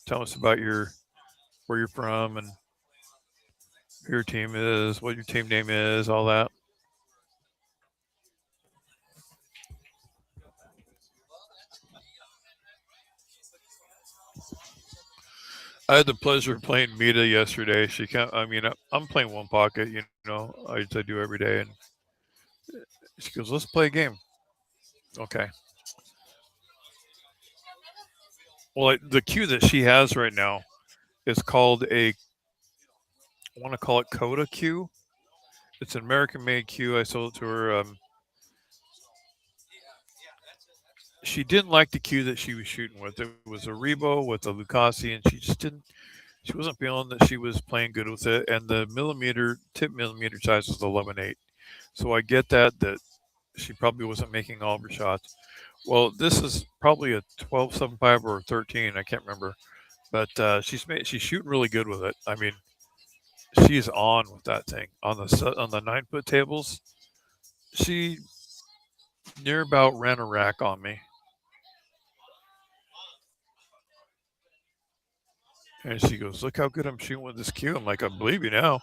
Speaker 1: Tell us about where you're from and who your team is, what your team name is, all that. I had the pleasure of playing Mita yesterday. She can't. I mean, I'm playing one pocket. You know, I do every day, and she goes, "Let's play a game." Okay. Well, the cue that she has right now is called I want to call it Coda cue. It's an American-made cue. I sold it to her. She didn't like the cue that she was shooting with. It was a Rebo with a Lucasi, and she just didn't. She wasn't feeling that she was playing good with it, and the tip millimeter size was 11.8. So I get that she probably wasn't making all of her shots. Well, this is probably a 12.75 or a 13. I can't remember, but she's shooting really good with it. I mean, she's on with that thing on the 9-foot tables. She near about ran a rack on me. And she goes, "Look how good I'm shooting with this cue." I'm like, "I believe you now."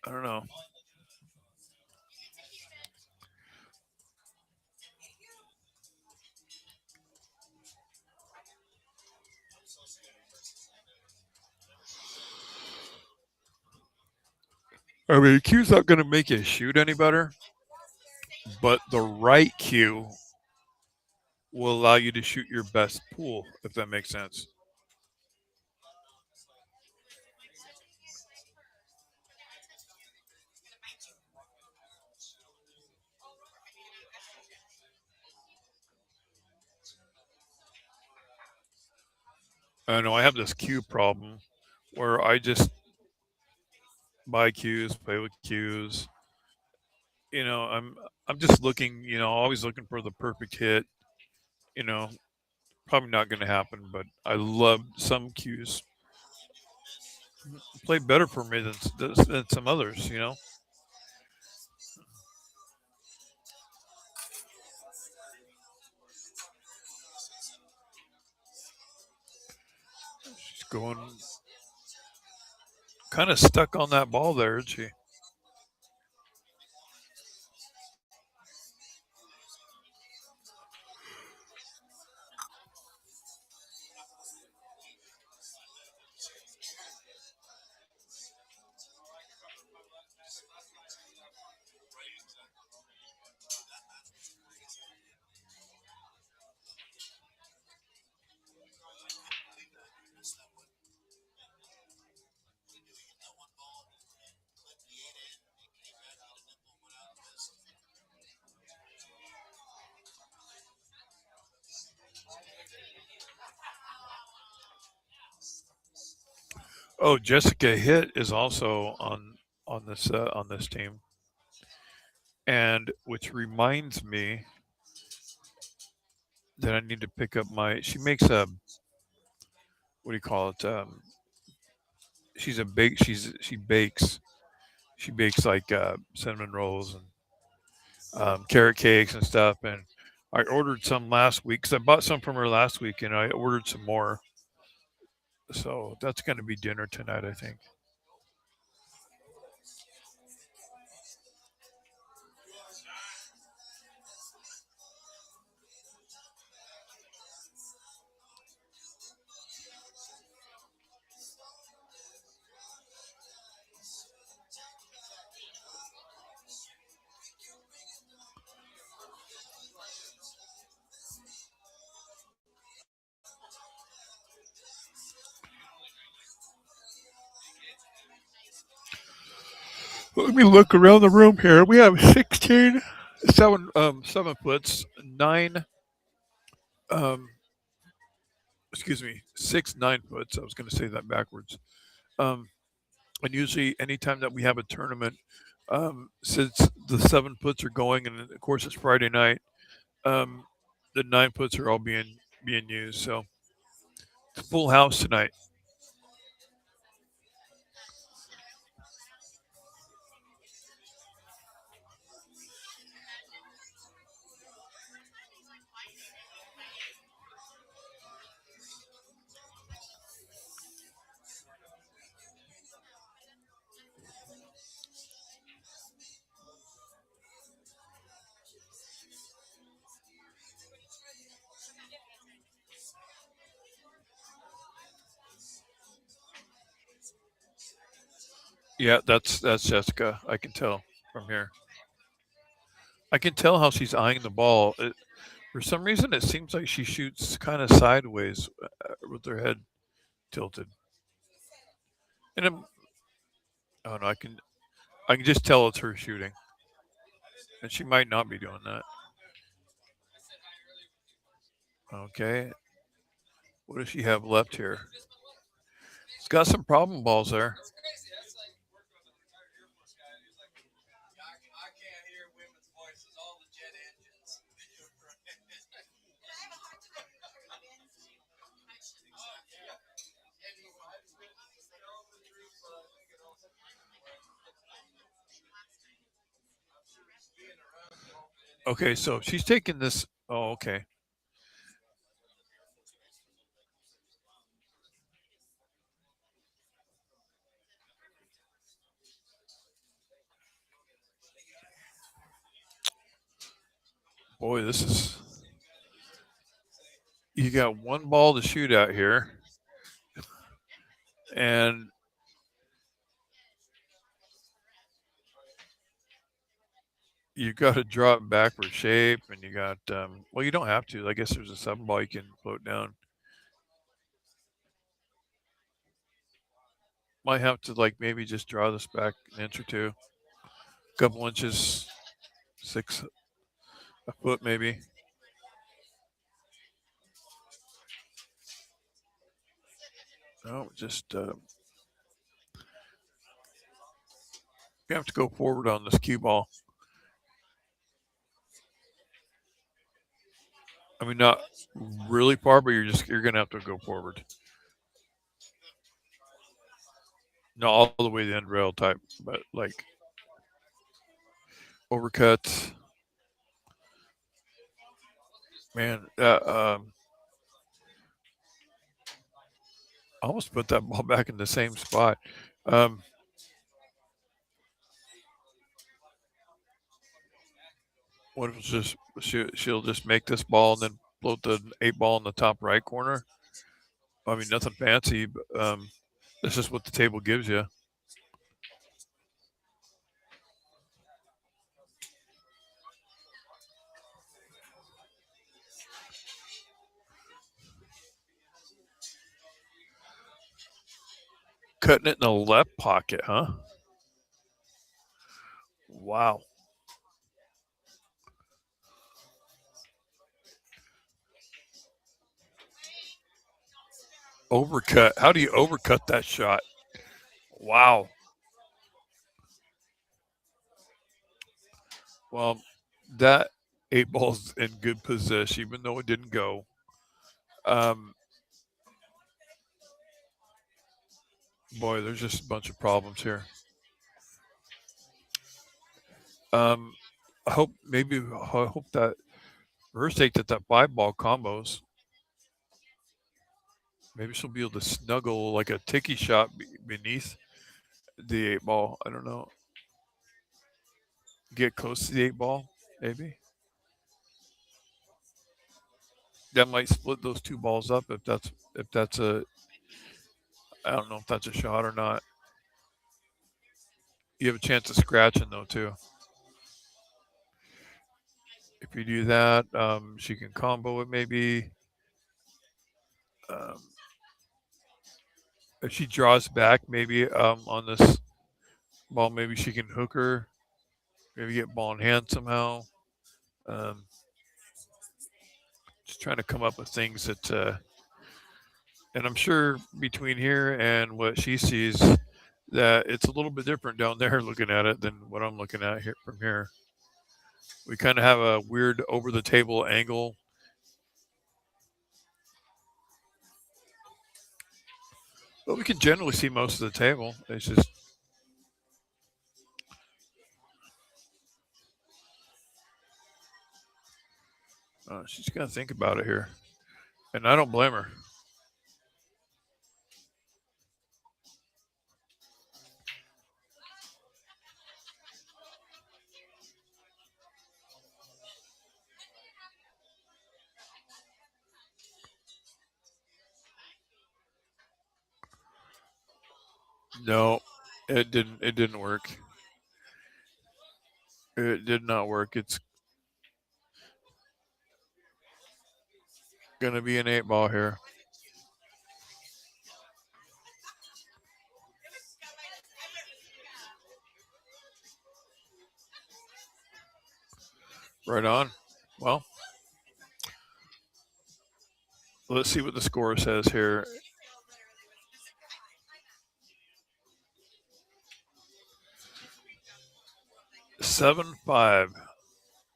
Speaker 1: I don't know. I mean, cue's not going to make you shoot any better, but the right cue will allow you to shoot your best pool, if that makes sense. I know I have this cue problem where I just buy cues, play with cues. I'm just looking, always looking for the perfect hit. You know, Probably not going to happen, but I love some cues play better for me than some others. She's going kind of stuck on that ball there, isn't she? Oh, Jessica Hitt is also on this team, and which reminds me that I need to pick up my. She makes a what do you call it? She's a bake. She bakes like cinnamon rolls and carrot cakes and stuff. And I ordered some last week because I bought some from her last week, and I ordered some more. So that's going to be dinner tonight, I think. Let me look around the room here. We have 16, 7 foots, nine, um, excuse me, 6 9 foots. I was going to say that backwards. Um, and usually, anytime that we have a tournament, since the 7 foots are going, and of course it's Friday night, um, the 9 foots are all being used. So it's a full house tonight. Yeah, that's Jessica. I can tell from here. I can tell how she's eyeing the ball. For some reason, it seems like she shoots kind of sideways with her head tilted. And oh no, I can just tell it's her shooting, and she might not be doing that. Okay, what does she have left here? It's got some problem balls there. Okay, so she's taking this. Oh, okay. Boy, this is. You got one ball to shoot out here, and you got to draw it backward shape, and you got. Well, you don't have to. I guess there's a 7-ball you can float down. Might have to maybe just draw this back an inch or two, a couple inches, 6 a foot maybe. No, just you have to go forward on this cue ball. I mean, not really far, but you're gonna have to go forward. Not all the way to the end rail type, but overcut. Man, I almost put that ball back in the same spot. What if it's just she'll just make this ball and then float the 8-ball in the top right corner? I mean, nothing fancy, but that's just what the table gives you. Cutting it in the left pocket, huh? Wow. Overcut. How do you overcut that shot? Wow. Well, that 8-ball's in good position, even though it didn't go. Boy, there's just a bunch of problems here. I hope that for her sake that 5-ball combos. Maybe she'll be able to snuggle like a tiki shot beneath the 8-ball. I don't know. Get close to the 8-ball, maybe. That might split those 2 balls up if that's a. I don't know if that's a shot or not. You have a chance of scratching though too. If you do that, she can combo it maybe. If she draws back, maybe on this ball, maybe she can hook her. Maybe get ball in hand somehow. Just trying to come up with things that, and I'm sure between here and what she sees, that it's a little bit different down there looking at it than what I'm looking at here from here. We kind of have a weird over the table angle. But we can generally see most of the table. It's just she's got to think about it here. And I don't blame her. No, it didn't. It didn't work. It did not work. It's going to be an 8-ball here. Right on. Well, let's see what the score says here. Seven five.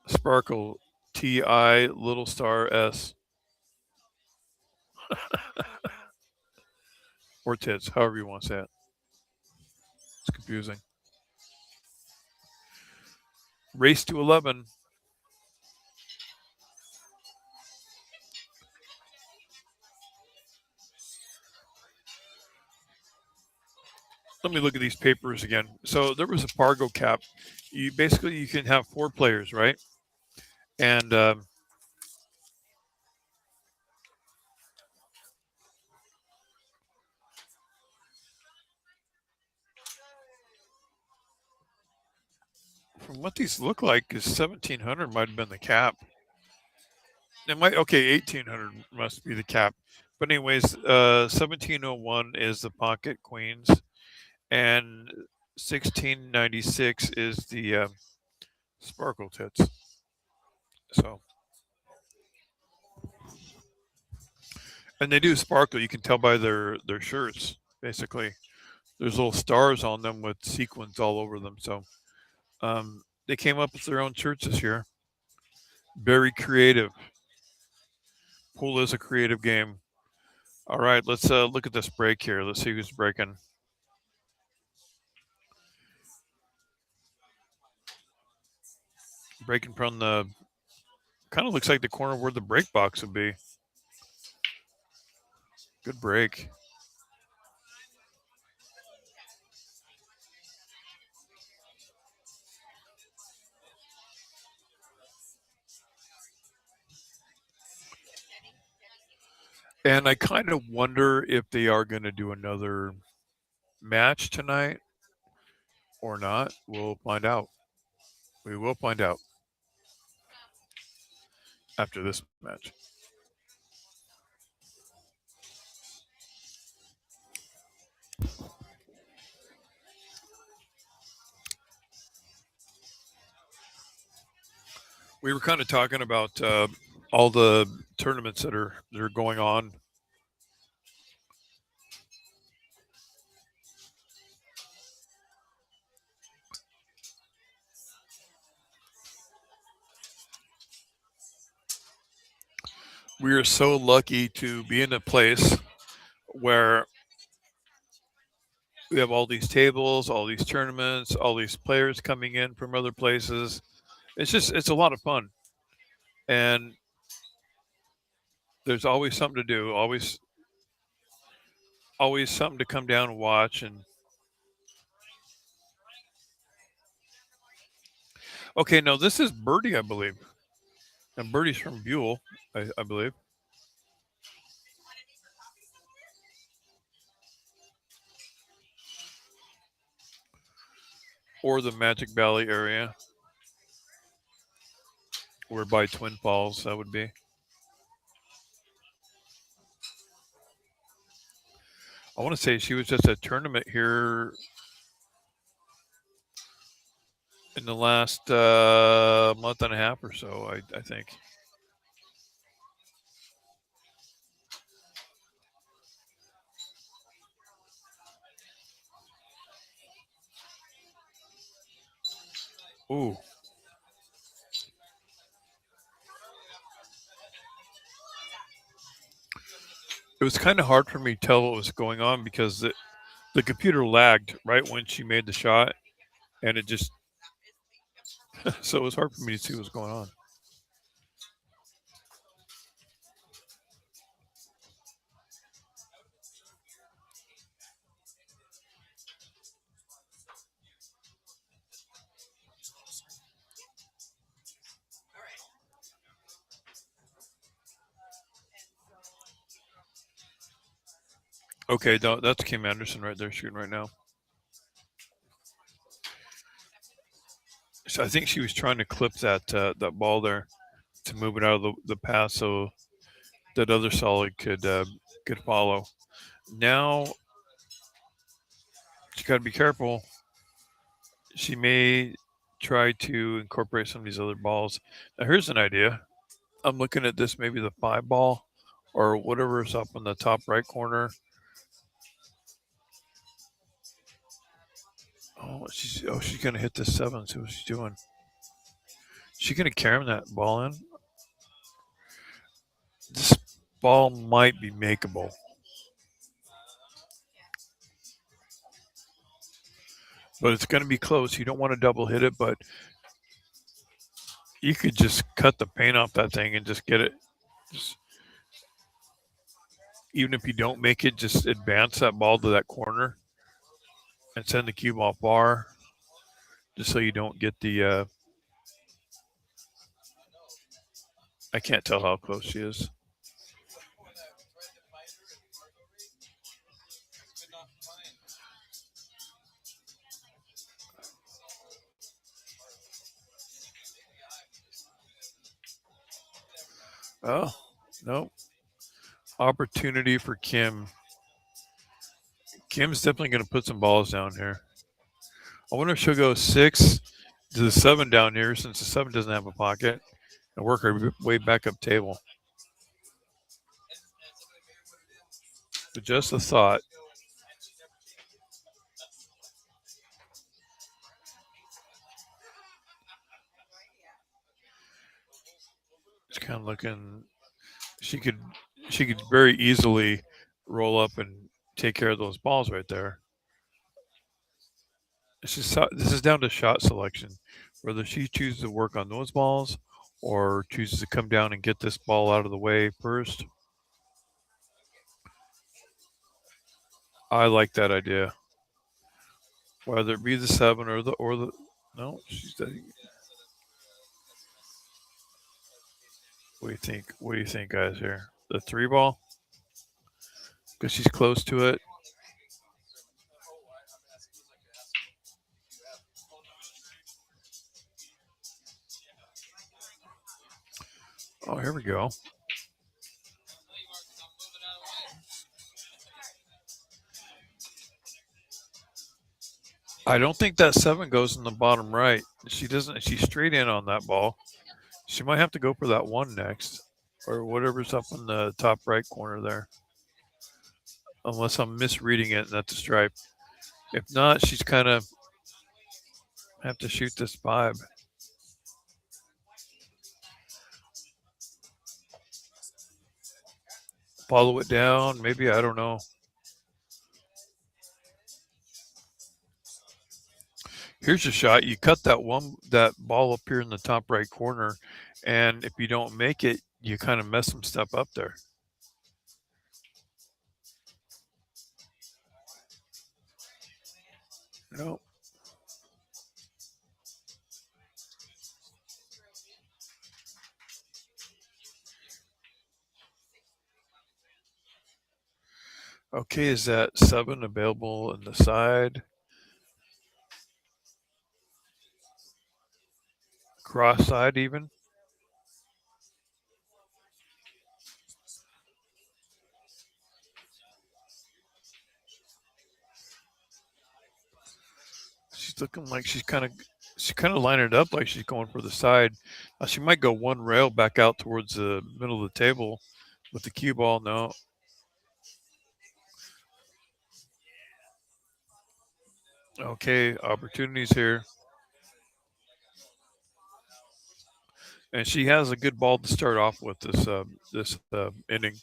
Speaker 1: Sparkle TI little star S. Or tits, however you want to say it. It's confusing. Race to 11. Let me look at these papers again. So there was a Fargo cap. You can have 4 players, right? And from what these look like, is 1,700 might have been the cap. It might 1,800 must be the cap. But anyways, 1,701 is the pocket queens, and 1,696 is the sparkle tits. So, and they do sparkle. You can tell by their shirts. Basically, there's little stars on them with sequins all over them. So, they came up with their own shirts this year. Very creative. Pool is a creative game. All right, let's look at this break here. Let's see who's breaking. Breaking from the kind of looks like the corner where the break box would be. Good break. And I kind of wonder if they are going to do another match tonight or not. We'll find out. We will find out after this match. We were kind of talking about all the tournaments that are going on. We are so lucky to be in a place where we have all these tables, all these tournaments, all these players coming in from other places. It's a lot of fun. And there's always something to do, always something to come down and watch. And okay, no, this is Birdie, I believe. And Birdie's from Buell, I believe. Or the Magic Valley area. Or by Twin Falls, that would be. I want to say she was just a tournament here in the last month and a half or so, I think. Ooh. It was kind of hard for me to tell what was going on because the computer lagged right when she made the shot, and it just so it was hard for me to see what was going on. Okay, that's Kim Anderson right there shooting right now. So I think she was trying to clip that ball there to move it out of the path so that other solid could follow. Now she got to be careful. She may try to incorporate some of these other balls. Now here's an idea. I'm looking at this, maybe the 5 ball or whatever is up in the top right corner. She's gonna hit the 7. See what she's doing. She gonna carry that ball in. This ball might be makeable. But it's going to be close. You don't want to double hit it, but you could just cut the paint off that thing and just get it. Even if you don't make it, just advance that ball to that corner and send the cue ball far, just so you don't get the I can't tell how close she is. Oh, no. Opportunity for Kim. Kim's definitely going to put some balls down here. I wonder if she'll go 6 to the 7 down here since the 7 doesn't have a pocket and work her way back up table. But just a thought. It's kind of looking. She could very easily roll up and take care of those balls right there. This is down to shot selection, whether she chooses to work on those balls or chooses to come down and get this ball out of the way first. I like that idea. Whether it be the 7 or the no, she's. What do you think? What do you think, guys? Here, the 3 ball, because she's close to it. Oh, here we go. I don't think that 7 goes in the bottom right. She doesn't. She's straight in on that ball. She might have to go for that 1 next, or whatever's up in the top right corner there. Unless I'm misreading it and that's a stripe. If not, she's kind of have to shoot this 5. Follow it down. Maybe, I don't know. Here's your shot. You cut that ball up here in the top right corner, and if you don't make it, you kind of mess some stuff up there. No. Okay, is that 7 available in the side? Cross side even? She's looking like she's kind of lining it up like she's going for the side. She might go 1 rail back out towards the middle of the table with the cue ball. No. Okay, opportunities here. And she has a good ball to start off with this inning.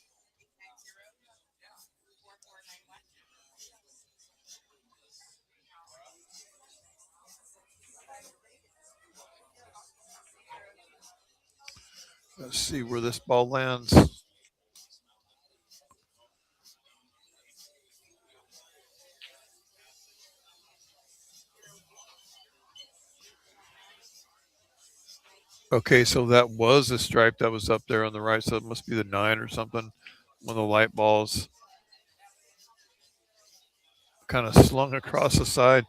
Speaker 1: Let's see where this ball lands. Okay, so that was a stripe that was up there on the right, so it must be the 9 or something. One of the light balls kind of slung across the side.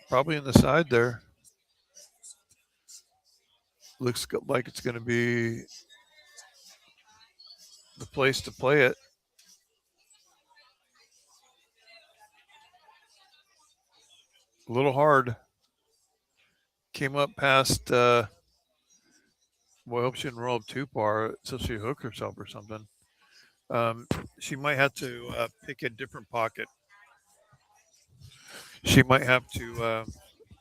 Speaker 1: Probably in the side there. Looks like it's going to be the place to play it. A little hard. Came up past. Well, I hope she didn't roll up too far so she hooked herself or something. She might have to pick a different pocket. She might have to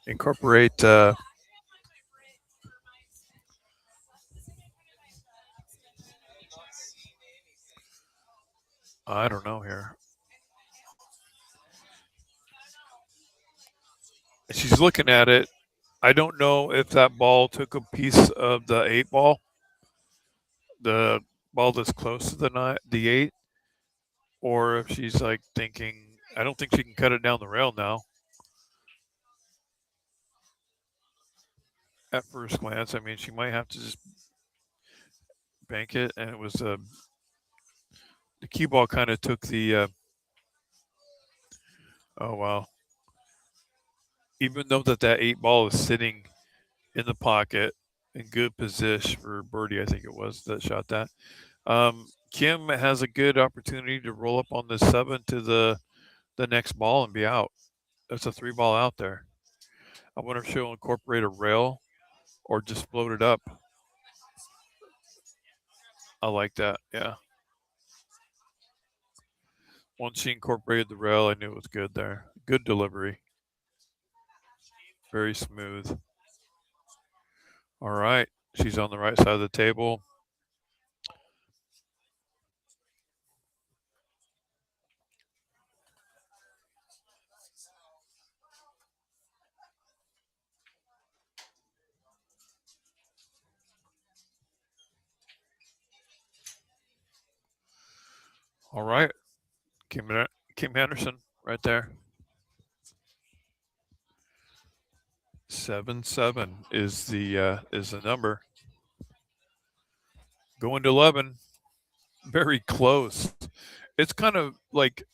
Speaker 1: incorporate. I don't know here. She's looking at it. I don't know if that ball took a piece of the 8 ball, the ball that's close to the 8, or if she's like thinking, I don't think she can cut it down the rail now. at first glance. I mean, she might have to just bank it, and it was the cue ball kind of took the. Oh wow! Even though that 8 ball is sitting in the pocket in good position for birdie, I think it was that shot that. Kim has a good opportunity to roll up on the 7 to the next ball and be out. That's a 3 ball out there. I wonder if she'll incorporate a rail or just float it up. I like that. Yeah. Once she incorporated the rail, I knew it was good there. Good delivery. Very smooth. All right. She's on the right side of the table. All right. Kim Henderson right there. 7-7 is the number. Going to 11. Very close. It's kind of like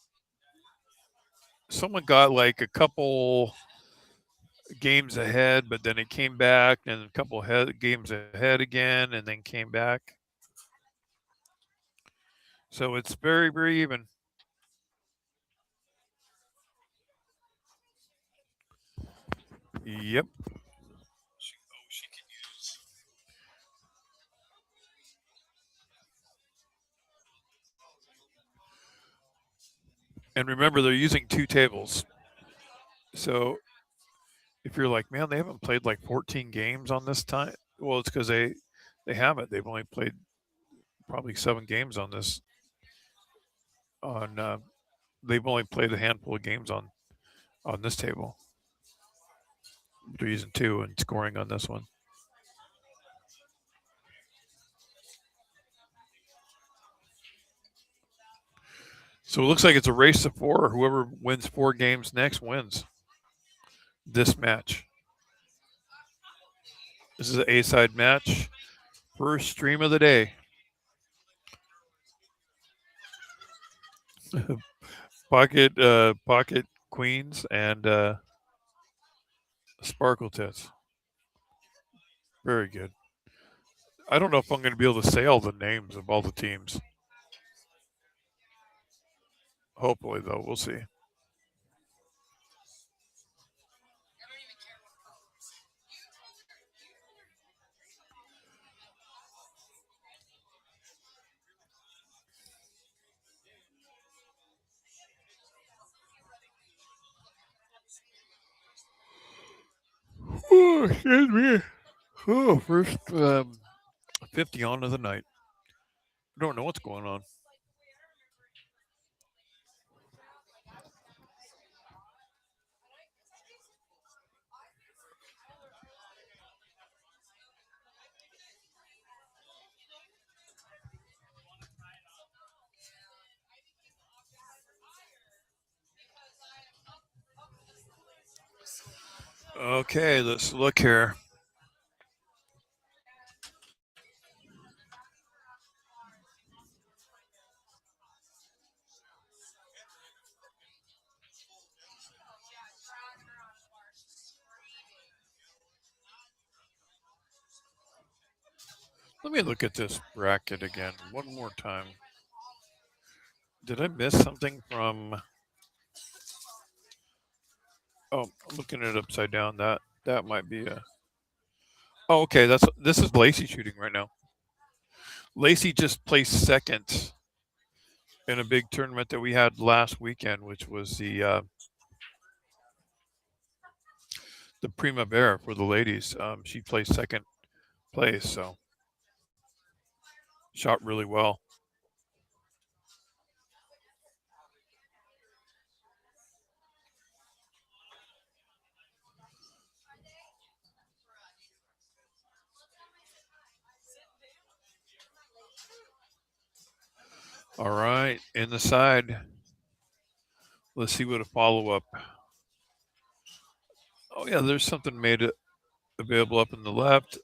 Speaker 1: someone got like a couple games ahead, but then it came back, and a couple games ahead again, and then came back. So it's very, very even. Yep. And remember, they're using 2 tables. So if you're like, man, they haven't played like 14 games on this time. Well, it's because they haven't. They've only played probably 7 games on this. On they've only played a handful of games on this table. They're using 2 and scoring on this one. So it looks like it's a race to 4. Whoever wins 4 games next wins this match. This is an A-side match. First stream of the day. Pocket Queens and Sparkle Tits. Very good. I don't know if I'm going to be able to say all the names of all the teams. Hopefully, though, we'll see. Oh, excuse me. Oh, first 50 on of the night. I don't know what's going on. Okay, let's look here. Let me look at this bracket again one more time. Did I miss something from? Oh, I'm looking at it upside down. That might be a. Oh, okay. This is Lacey shooting right now. Lacey just placed second in a big tournament that we had last weekend, which was the Primavera for the ladies. She placed second place, so shot really well. All right, in the side. Let's see what a follow up. Oh yeah, there's something made it available up in the left.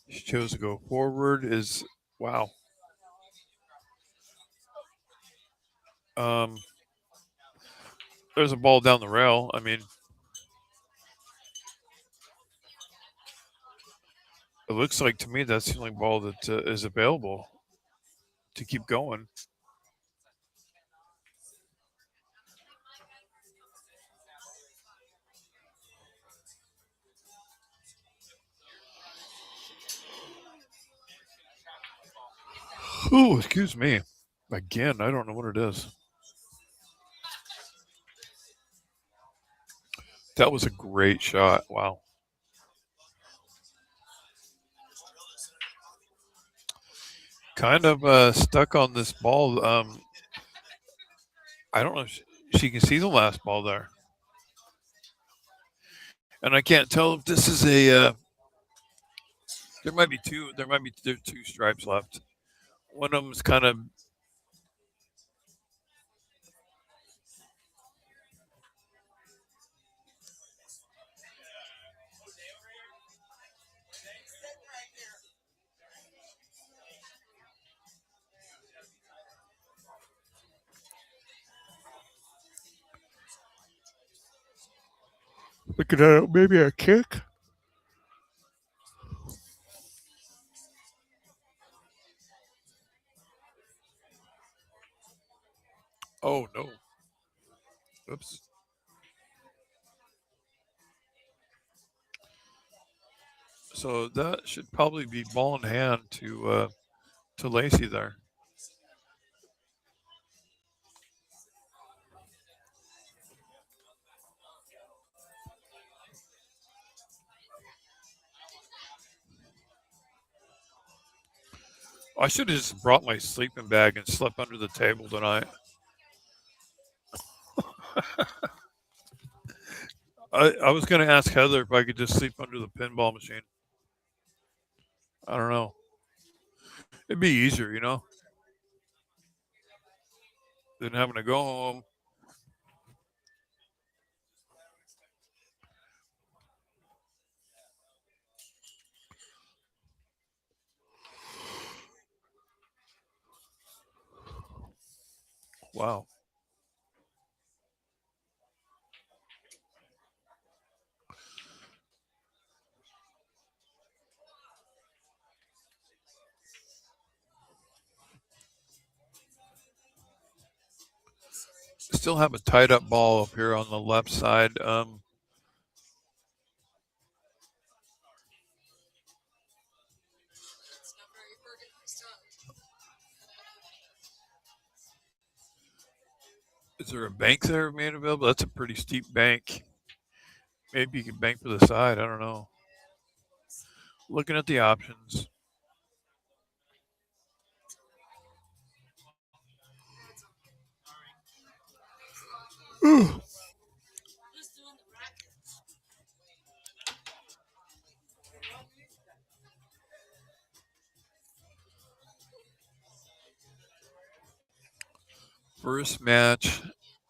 Speaker 1: She chose to go forward. Is wow. There's a ball down the rail. I mean, it looks like to me that's the only ball that is available to keep going. Oh, excuse me. Again, I don't know what it is. That was a great shot. Wow. Kind of stuck on this ball. I don't know if she can see the last ball there. And I can't tell if this is a. There might be two. There are two stripes left. One of them's kind of. Look at that. Maybe a kick. Oh no. Oops. So that should probably be ball in hand to Lacey there. I should have just brought my sleeping bag and slept under the table tonight. I was going to ask Heather if I could just sleep under the pinball machine. I don't know. It'd be easier, than having to go home. Wow. Still have a tied up ball up here on the left side. Is there a bank there made available? That's a pretty steep bank. Maybe you can bank for the side. I don't know. Looking at the options. First match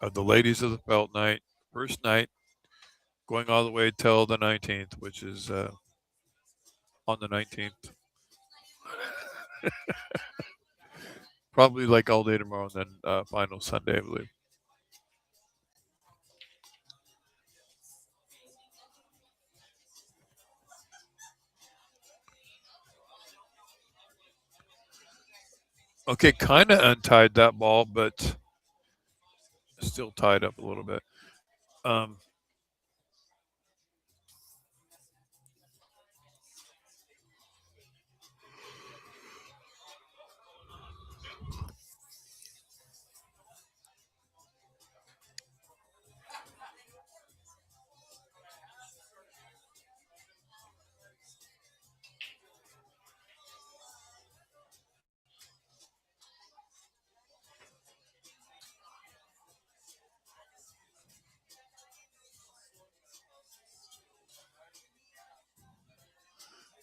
Speaker 1: of the ladies of the Felt Night. First night going all the way till the 19th, which is on the 19th. Probably like all day tomorrow and then final Sunday, I believe. Okay, kind of untied that ball, but still tied up a little bit. Um,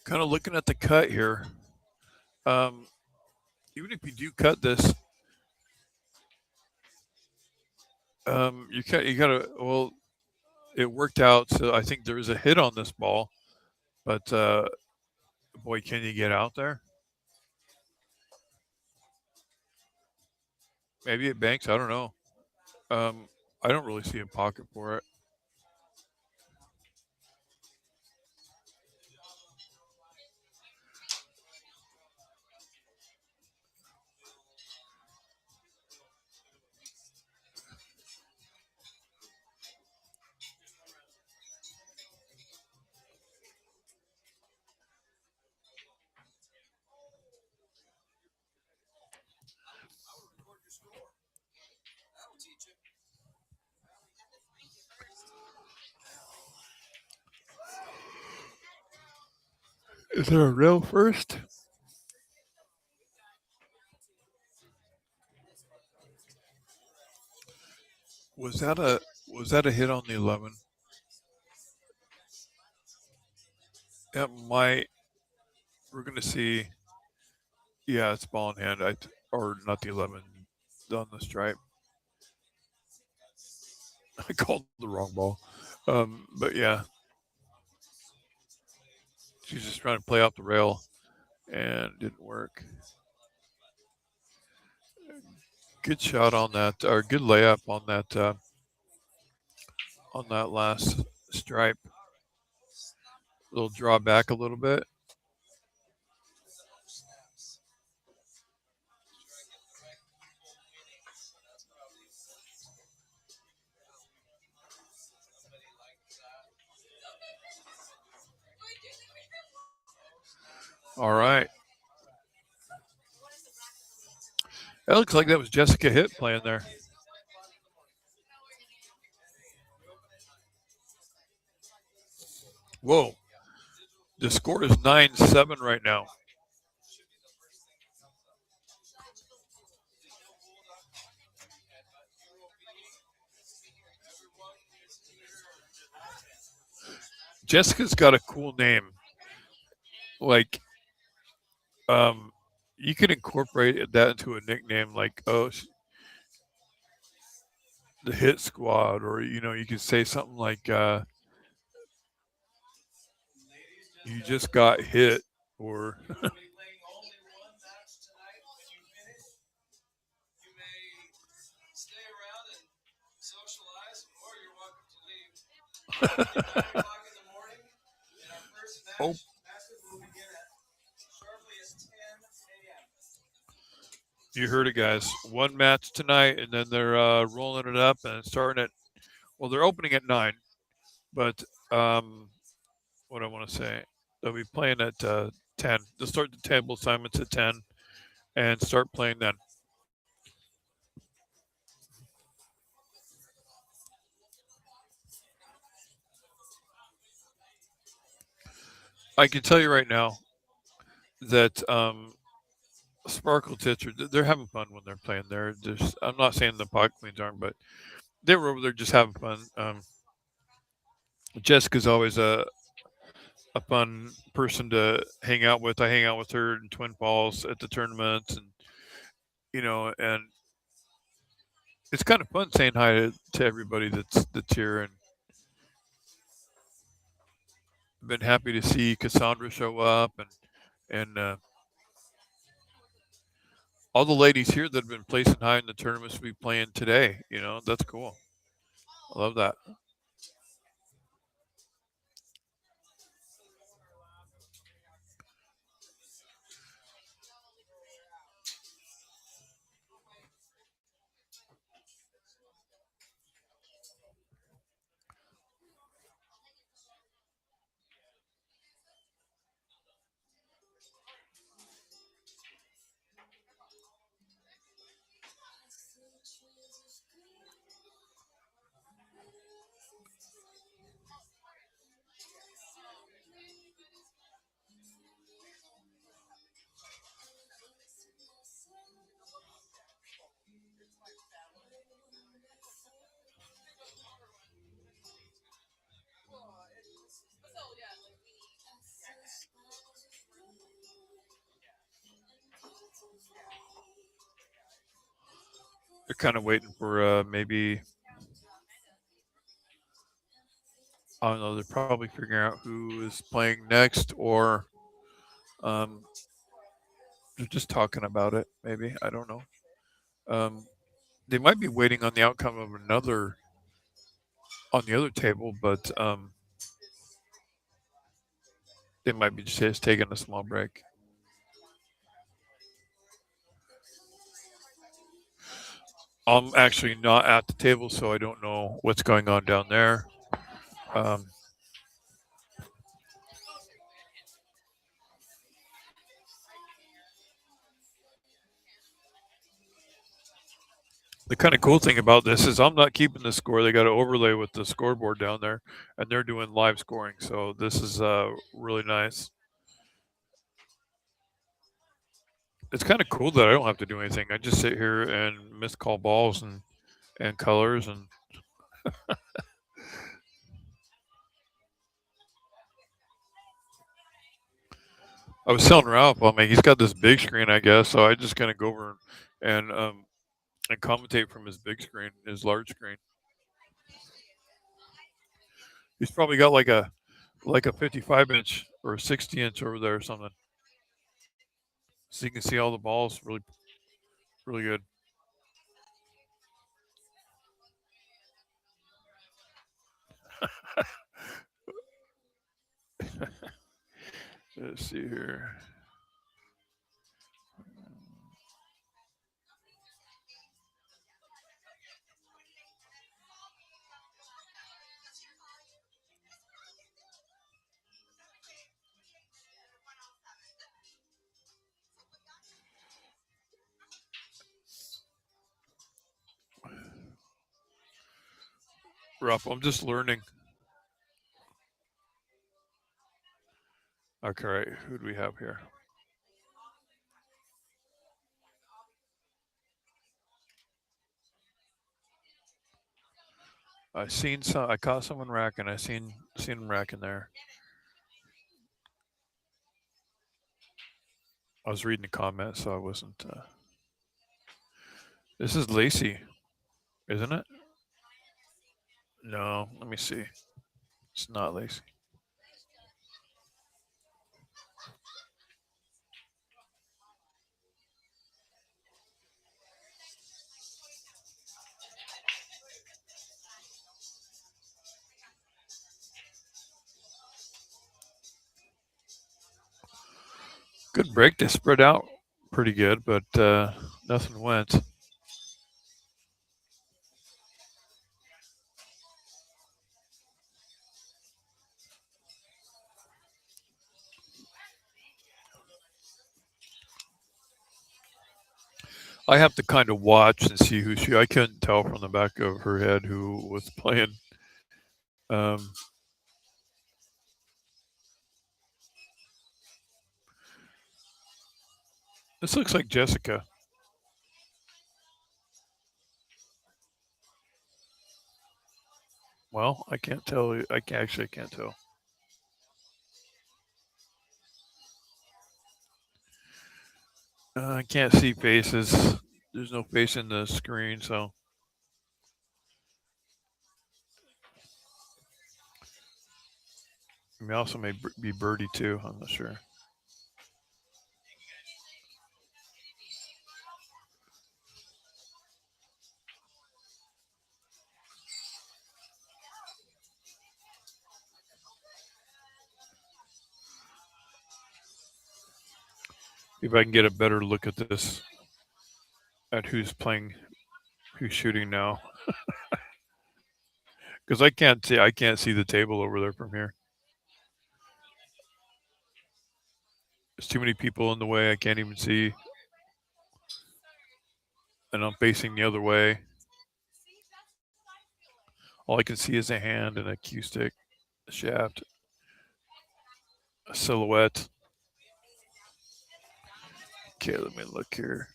Speaker 1: Kind of looking at the cut here. Even if you do cut this, you gotta. Well, it worked out. So I think there was a hit on this ball, but boy, can you get out there? Maybe it banks. I don't know. I don't really see a pocket for it. Is there a rail first? Was that a hit on the 11? That might. We're gonna see. Yeah, it's ball in hand. Or not the 11 on the stripe. I called the wrong ball. But yeah, she's just trying to play out the rail and didn't work. Good shot on that, or good layup on that last stripe. Little draw back a little bit. All right. That looks like that was Jessica Hitt playing there. Whoa. The score is 9-7 right now. Jessica's got a cool name. Like, you could incorporate that into a nickname like, the Hit Squad, or, you could say something like, you just got hit, or oh, you heard it, guys. One match tonight, and then they're rolling it up and starting at. Well, they're opening at 9, but what I want to say, they'll be playing at 10. They'll start the table assignments at 10 and start playing then. I can tell you right now that Sparkle Tits they're having fun when they're playing. I'm not saying the Pocket Queens aren't, but they were over there just having fun. Jessica's always a fun person to hang out with. I hang out with her in Twin Falls at the tournaments, and it's kind of fun saying hi to everybody that's here. And been happy to see Cassandra show up, and all the ladies here that have been placing high in the tournaments will be playing today. That's cool. I love that. They're kind of waiting for maybe, I don't know, they're probably figuring out who is playing next, or um, they're just talking about it. Maybe, I don't know. Um, they might be waiting on the outcome of another on the other table, but they might be just taking a small break. I'm actually not at the table, so I don't know what's going on down there. Um, the kind of cool thing about this is I'm not keeping the score. They got to overlay with the scoreboard down there, and they're doing live scoring. So this is really nice. It's kind of cool that I don't have to do anything. I just sit here and miscall balls and colors, and I was telling Ralph, I mean, he's got this big screen, I guess, so I just kind of go over and commentate from his big screen, his large screen. He's probably got like a 55-inch or a 60-inch over there or something, so you can see all the balls really really good. Let's see here. Ralph, I'm just learning. Okay, right. Who do we have here? I caught someone racking. I seen him racking there. I was reading the comments, so I wasn't. This is Lacey, isn't it? No, let me see. It's not Lacey. Good break. They spread out pretty good, but nothing went. I have to kind of watch and see who she. I couldn't tell from the back of her head who was playing. Um, this looks like Jessica. Well, I can't tell. I can't tell. I can't see faces. There's no face in the screen, so I mean, also may be Birdie too. I'm not sure. If I can get a better look at this, at who's playing, who's shooting now, because I can't see the table over there from here. There's too many people in the way. I can't even see, and I'm facing the other way. All I can see is a hand and a cue stick, a shaft, a silhouette. Okay, let me look here.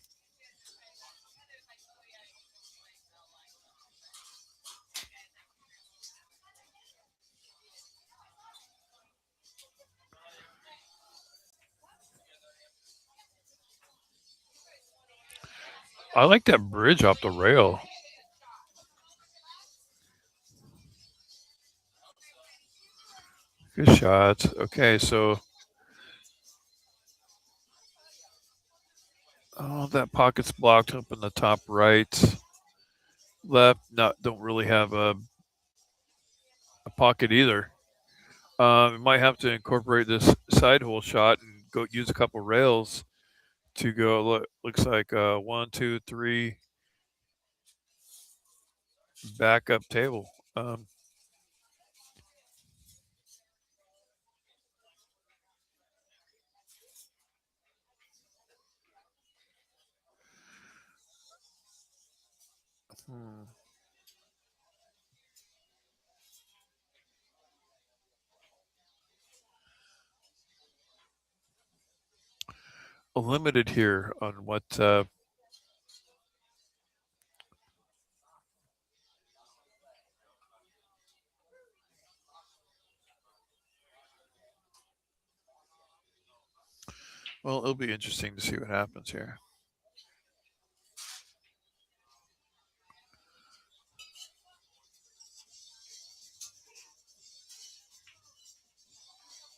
Speaker 1: I like that bridge off the rail. Good shots. Okay, so that pocket's blocked up in the top right. Left, don't really have a pocket either. We might have to incorporate this side hole shot and go use a couple rails to go. Looks like 1, 2, 3 backup table. Hmm. Limited here on what. Well, it'll be interesting to see what happens here.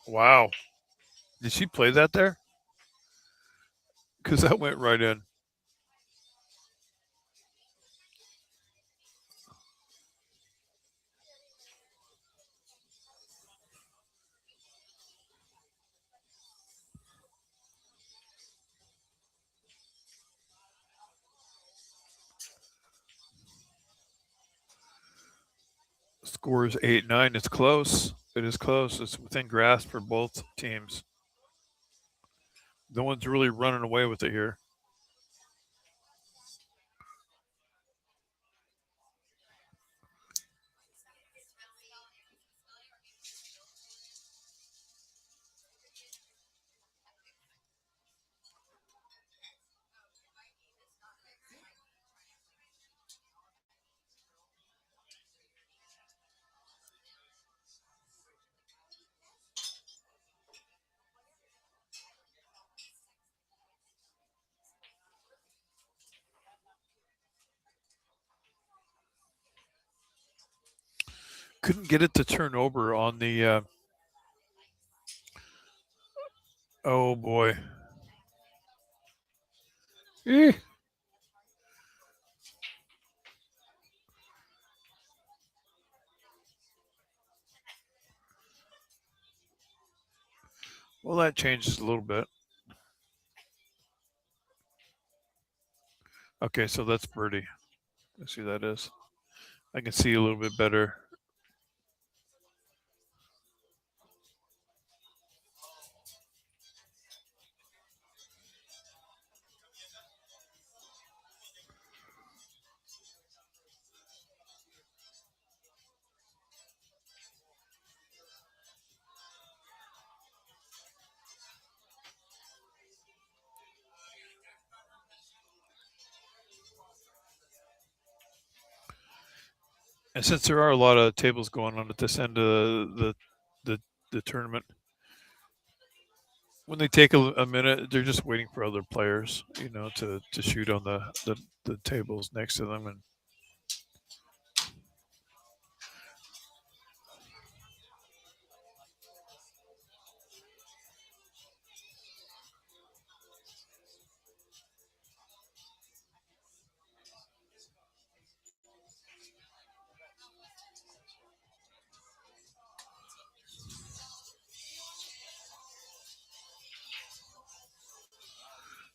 Speaker 1: Wow. Did she play that there? Because that went right in. Score is 8-9. It's close. It is close. It's within grasp for both teams. No one's really running away with it here. Couldn't get it to turn over on the. Oh boy. Eh. Well, that changes a little bit. Okay, so that's birdie. Let's see who that is. I can see a little bit better. And since there are a lot of tables going on at this end of the tournament, when they take a minute, they're just waiting for other players, to shoot on the tables next to them. And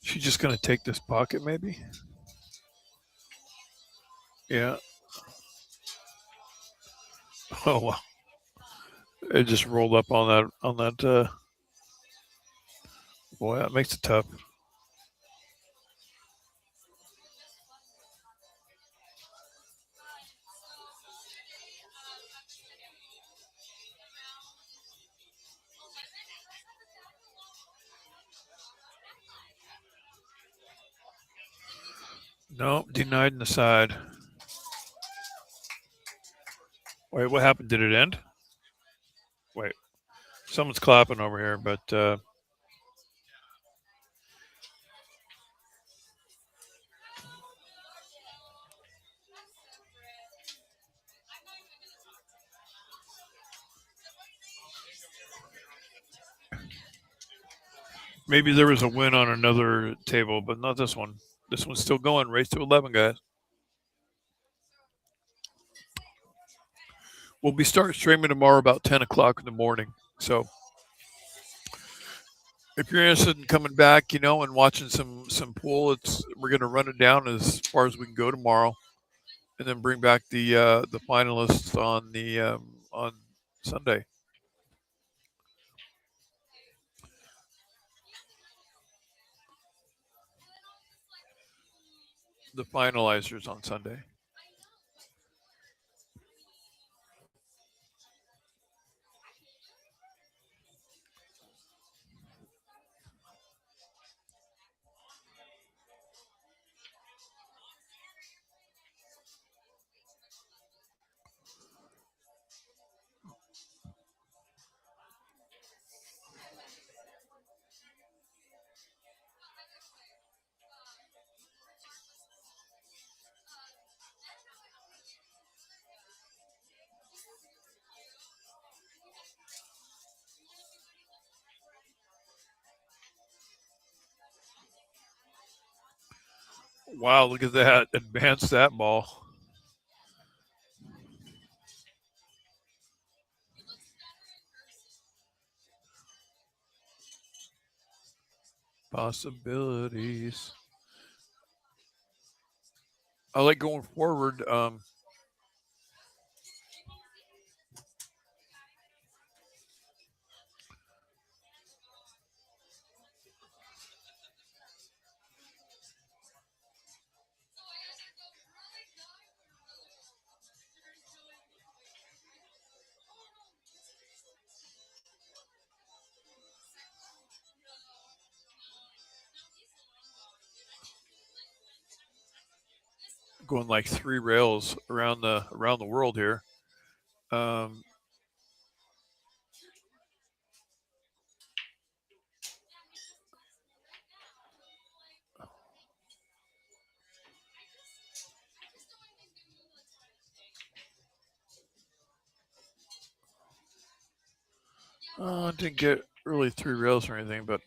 Speaker 1: she's just gonna take this pocket, maybe. Yeah. Oh wow. It just rolled up on that. Boy, that makes it tough. No, denied in the side. Wait, what happened? Did it end? Wait, someone's clapping over here, but Maybe there was a win on another table, but not this one. This one's still going. Race to 11, guys. We'll be start streaming tomorrow about 10 o'clock in the morning. So if you're interested in coming back, and watching some pool, we're going to run it down as far as we can go tomorrow, and then bring back the finalists on Sunday. The finalizers on Sunday. Wow, look at that. Advance that ball. Possibilities. I like going forward. Going like 3 rails around the world here. Um, didn't get really 3 rails or anything, but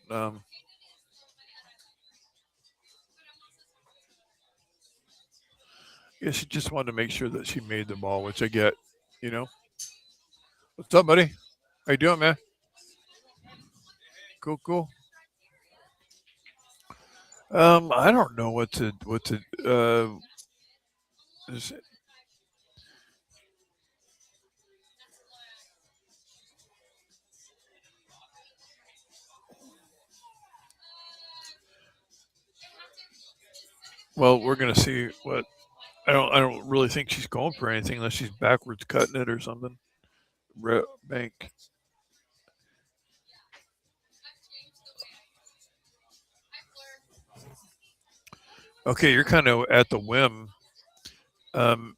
Speaker 1: yeah, she just wanted to make sure that she made the ball, which I get. You know, what's up, buddy? How you doing, man? Cool. I don't know what to is- well, we're gonna see what. I don't really think she's going for anything unless she's backwards cutting it or something. Bank. Okay, you're kind of at the whim um,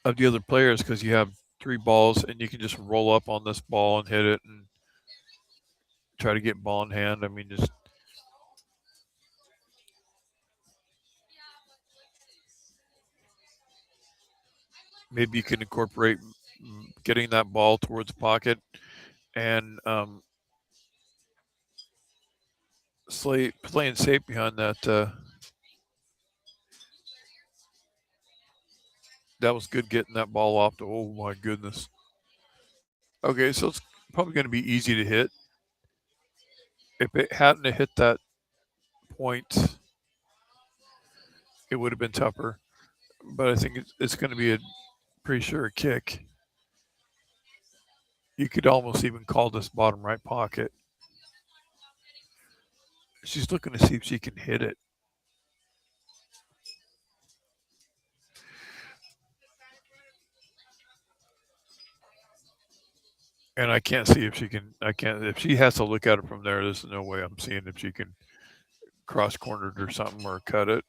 Speaker 1: of the other players because you have 3 balls and you can just roll up on this ball and hit it and try to get ball in hand. I mean, just maybe you can incorporate getting that ball towards the pocket and playing safe behind that. That was good getting that ball off. Oh my goodness. Okay, so it's probably going to be easy to hit. If it hadn't hit that point, it would have been tougher. But I think it's going to be a pretty sure kick. You could almost even call this bottom right pocket. She's looking to see if she can hit it. And I can't see if she can. I can't. If she has to look at it from there, there's no way I'm seeing if she can cross cornered or something or cut it.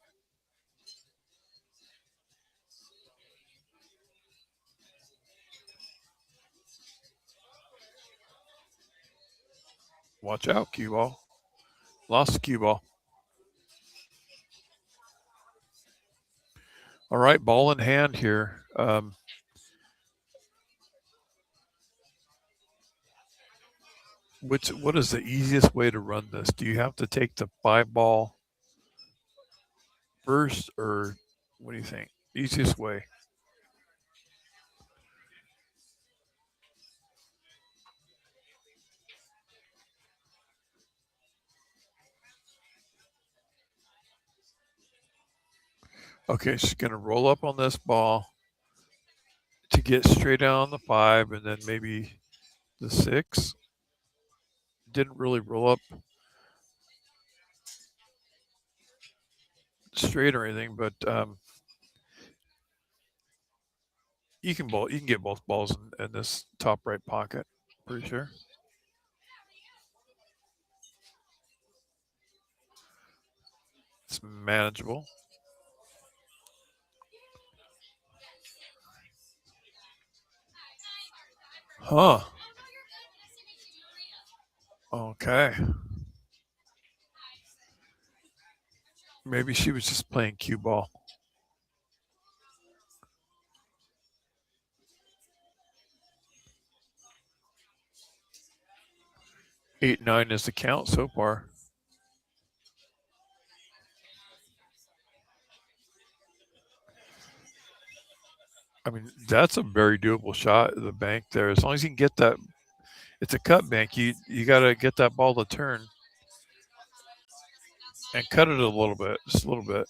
Speaker 1: Watch out, cue ball. Lost the cue ball. All right, ball in hand here. What is the easiest way to run this? Do you have to take the 5 ball first, or what do you think? Easiest way. Okay, she's gonna roll up on this ball to get straight down on the 5, and then maybe the 6. Didn't really roll up straight or anything, but you can get both balls in this top right pocket. Pretty sure. It's manageable. Huh. Okay. Maybe she was just playing cue ball. 8-9 is the count so far. I mean, that's a very doable shot. The bank there, as long as you can get that, it's a cut bank. You got to get that ball to turn and cut it a little bit, just a little bit.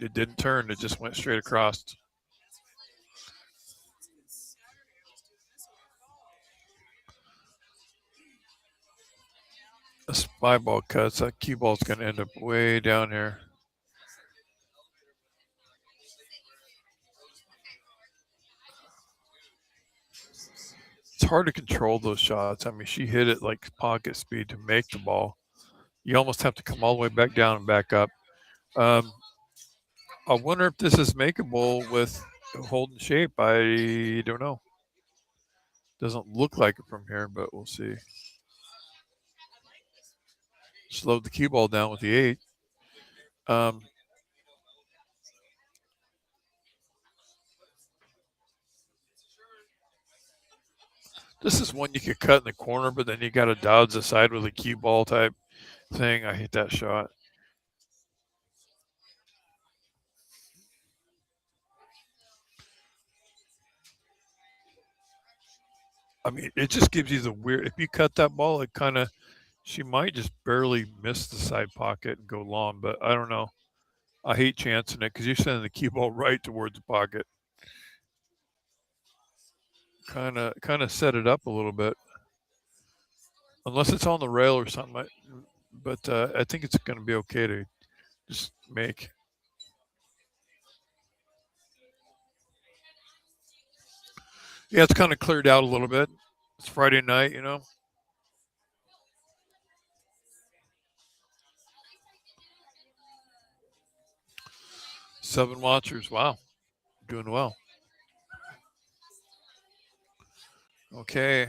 Speaker 1: It didn't turn; it just went straight across. A 5 ball cuts. That cue ball is going to end up way down here. It's hard to control those shots. I mean, she hit it like pocket speed to make the ball. You almost have to come all the way back down and back up. Um, I wonder if this is makeable with holding shape. I don't know. Doesn't look like it from here, but we'll see. Slowed the cue ball down with the 8. Um, this is one you could cut in the corner, but then you got to dodge the side with a cue ball type thing. I hate that shot. I mean, it just gives you the weird. If you cut that ball, it kind of she might just barely miss the side pocket and go long, but I don't know. I hate chancing it because you're sending the cue ball right towards the pocket. Kind of set it up a little bit, unless it's on the rail or something. But I think it's going to be okay to just make. Yeah, it's kind of cleared out a little bit. It's Friday night, you know. 7 watchers. Wow, doing well. Okay.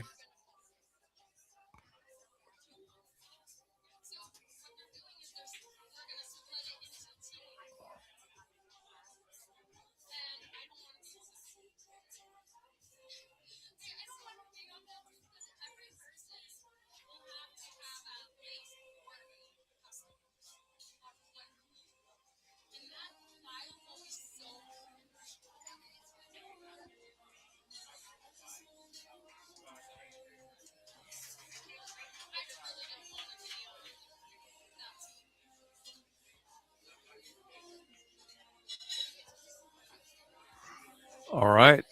Speaker 1: All right.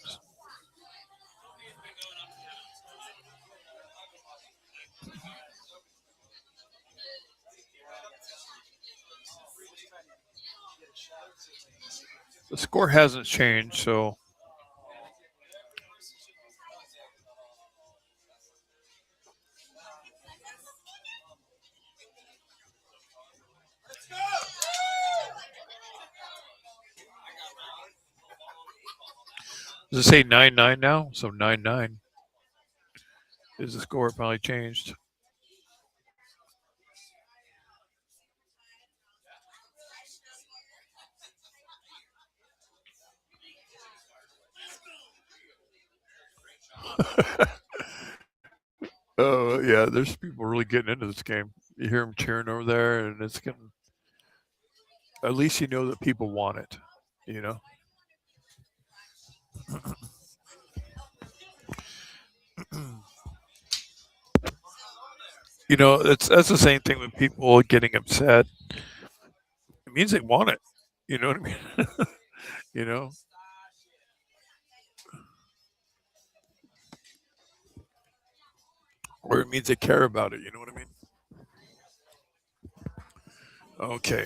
Speaker 1: The score hasn't changed, so does it say 9-9 now? So 9-9 is the score. It finally changed. Oh yeah, there's people really getting into this game. You hear them cheering over there, and it's getting. At least you know that people want it. You know. You know, that's the same thing with people getting upset. It means they want it. You know what I mean? You know, or it means they care about it. You know what I mean? Okay.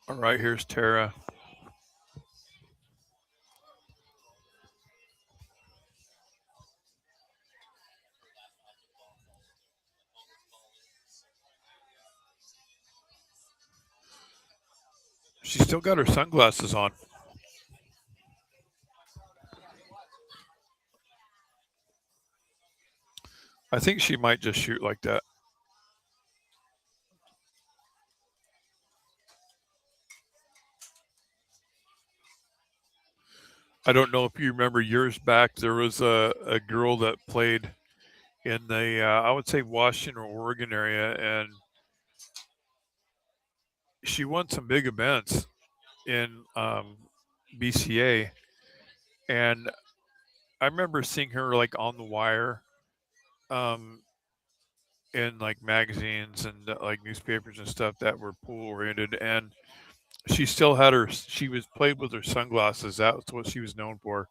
Speaker 1: All right. Here's Tara. She's still got her sunglasses on. I think she might just shoot like that. I don't know if you remember years back, there was a girl that played in the, I would say, Washington or Oregon area, and she won some big events in BCA. And I remember seeing her like on the wire um, in like magazines and like newspapers and stuff that were pool oriented. And she still had her, she was played with her sunglasses. That was what she was known for,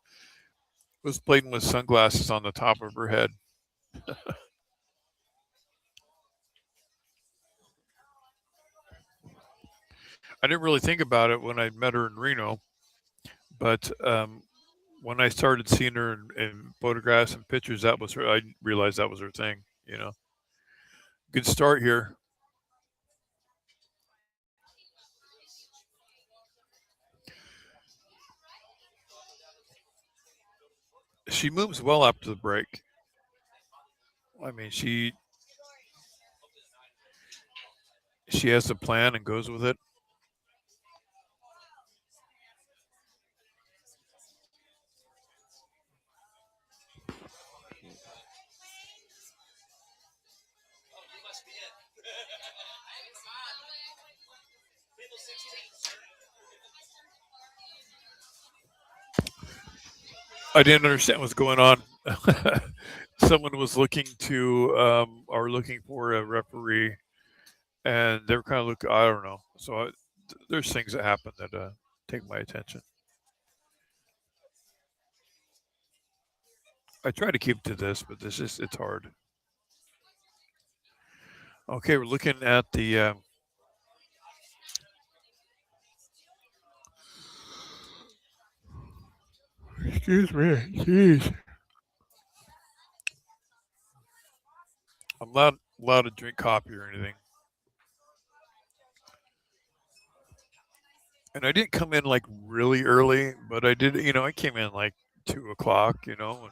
Speaker 1: was playing with sunglasses on the top of her head. I didn't really think about it when I met her in Reno, but when I started seeing her in photographs and pictures, that was her. I realized that was her thing. You know, good start here. She moves well after the break. I mean, she has a plan and goes with it. I didn't understand what's going on. Someone was looking to or looking for a referee, and they were kind of looking. I don't know. So there's things that happen that take my attention. I try to keep to this, but this is it's hard. Okay, we're looking at the. Excuse me. Jeez. I'm not allowed to drink coffee or anything. And I didn't come in like really early, but I did. You know, I came in like 2 o'clock. You know, and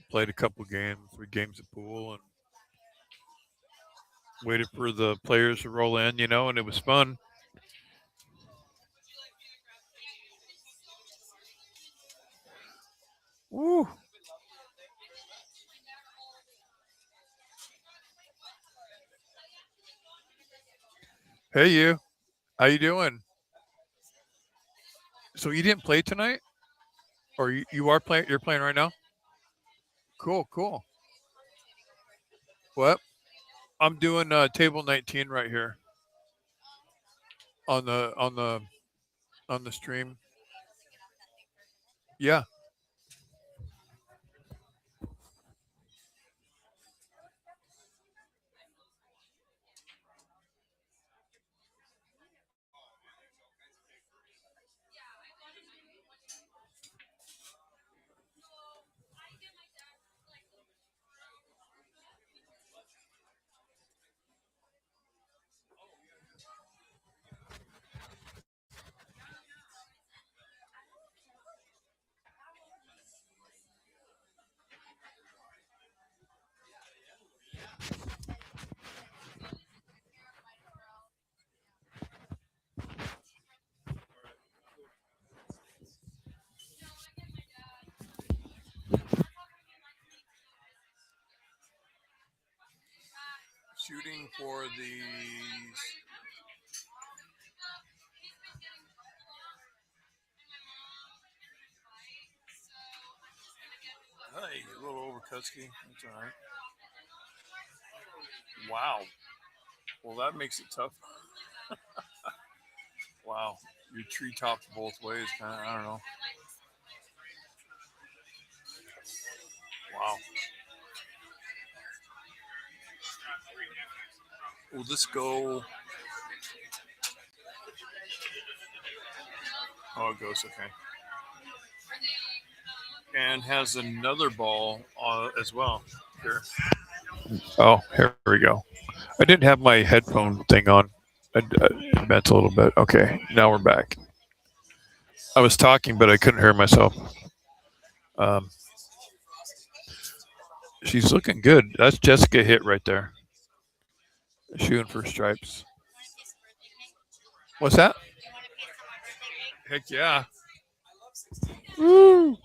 Speaker 1: played a couple games, 3 games of pool, and waited for the players to roll in. You know, and it was fun. Woo! Hey, you. How you doing? So you didn't play tonight, or you are playing? You're playing right now. Cool, cool. What? I'm doing table 19 right here on the stream. Yeah. for the hey, a little overcutsky. That's all right. Wow. Well, that makes it tough. Wow. Your treetops both ways, kind of. I don't know. Wow. Will this go? Oh, it goes okay. And has another ball as well. Here. Oh, here we go. I didn't have my headphone thing on. I meant a little bit. Okay, now we're back. I was talking, but I couldn't hear myself. Um, she's looking good. That's Jessica hit right there. Shooting for stripes. What's that? Heck yeah. Woo.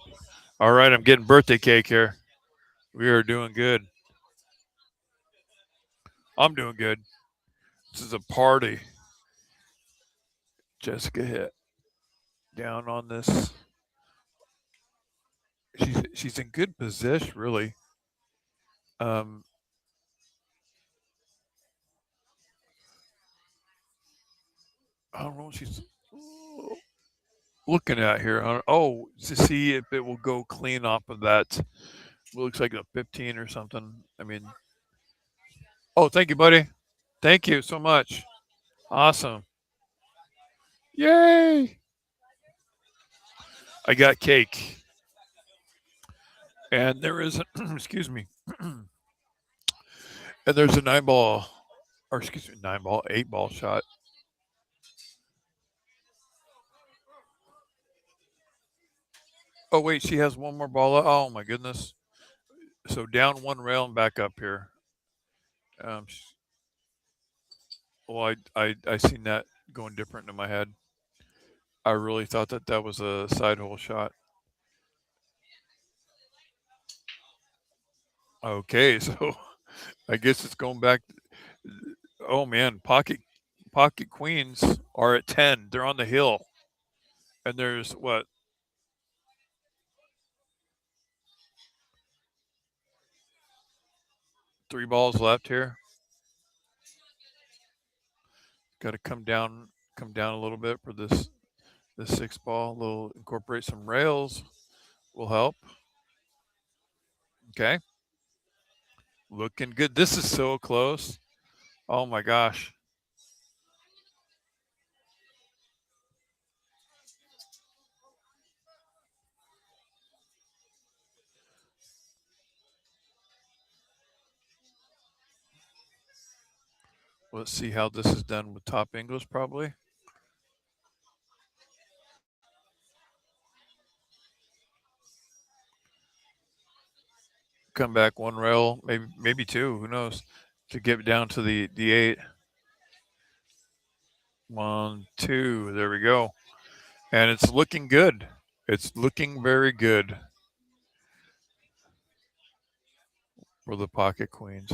Speaker 1: All right, I'm getting birthday cake here. We are doing good. I'm doing good. This is a party. Jessica hit down on this. She's in good position, really. Um, I don't know what she's looking at here. Oh, to see if it will go clean off of that. It looks like a 15 or something. I mean, oh, thank you, buddy. Thank you so much. Awesome. Yay. I got cake. And there is, excuse me, and there's a 9-ball, or excuse me, 9-ball, 8-ball shot. Oh, wait, she has one more ball. Oh, my goodness. So down one rail and back up here. Um, well, I seen that going different in my head. I really thought that was a side hole shot. Okay, so I guess it's going back. Oh man, pocket queens are at 10. They're on the hill, and there's what 3 balls left here. Got to come down a little bit for this 6 ball. A little incorporate some rails will help. Okay, looking good. This is so close. Oh my gosh. Let's see how this is done with top English, probably. Come back one rail, maybe 2. Who knows? To get down to the 8. 1, 2. There we go. And it's looking good. It's looking very good for the pocket queens.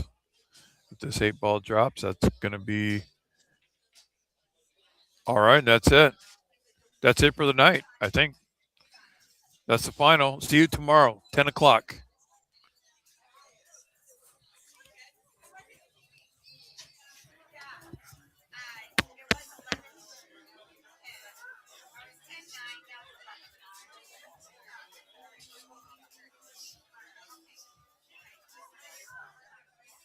Speaker 1: If this 8-ball drops, that's going to be all right. That's it. That's it for the night, I think. That's the final. See you tomorrow, 10 o'clock.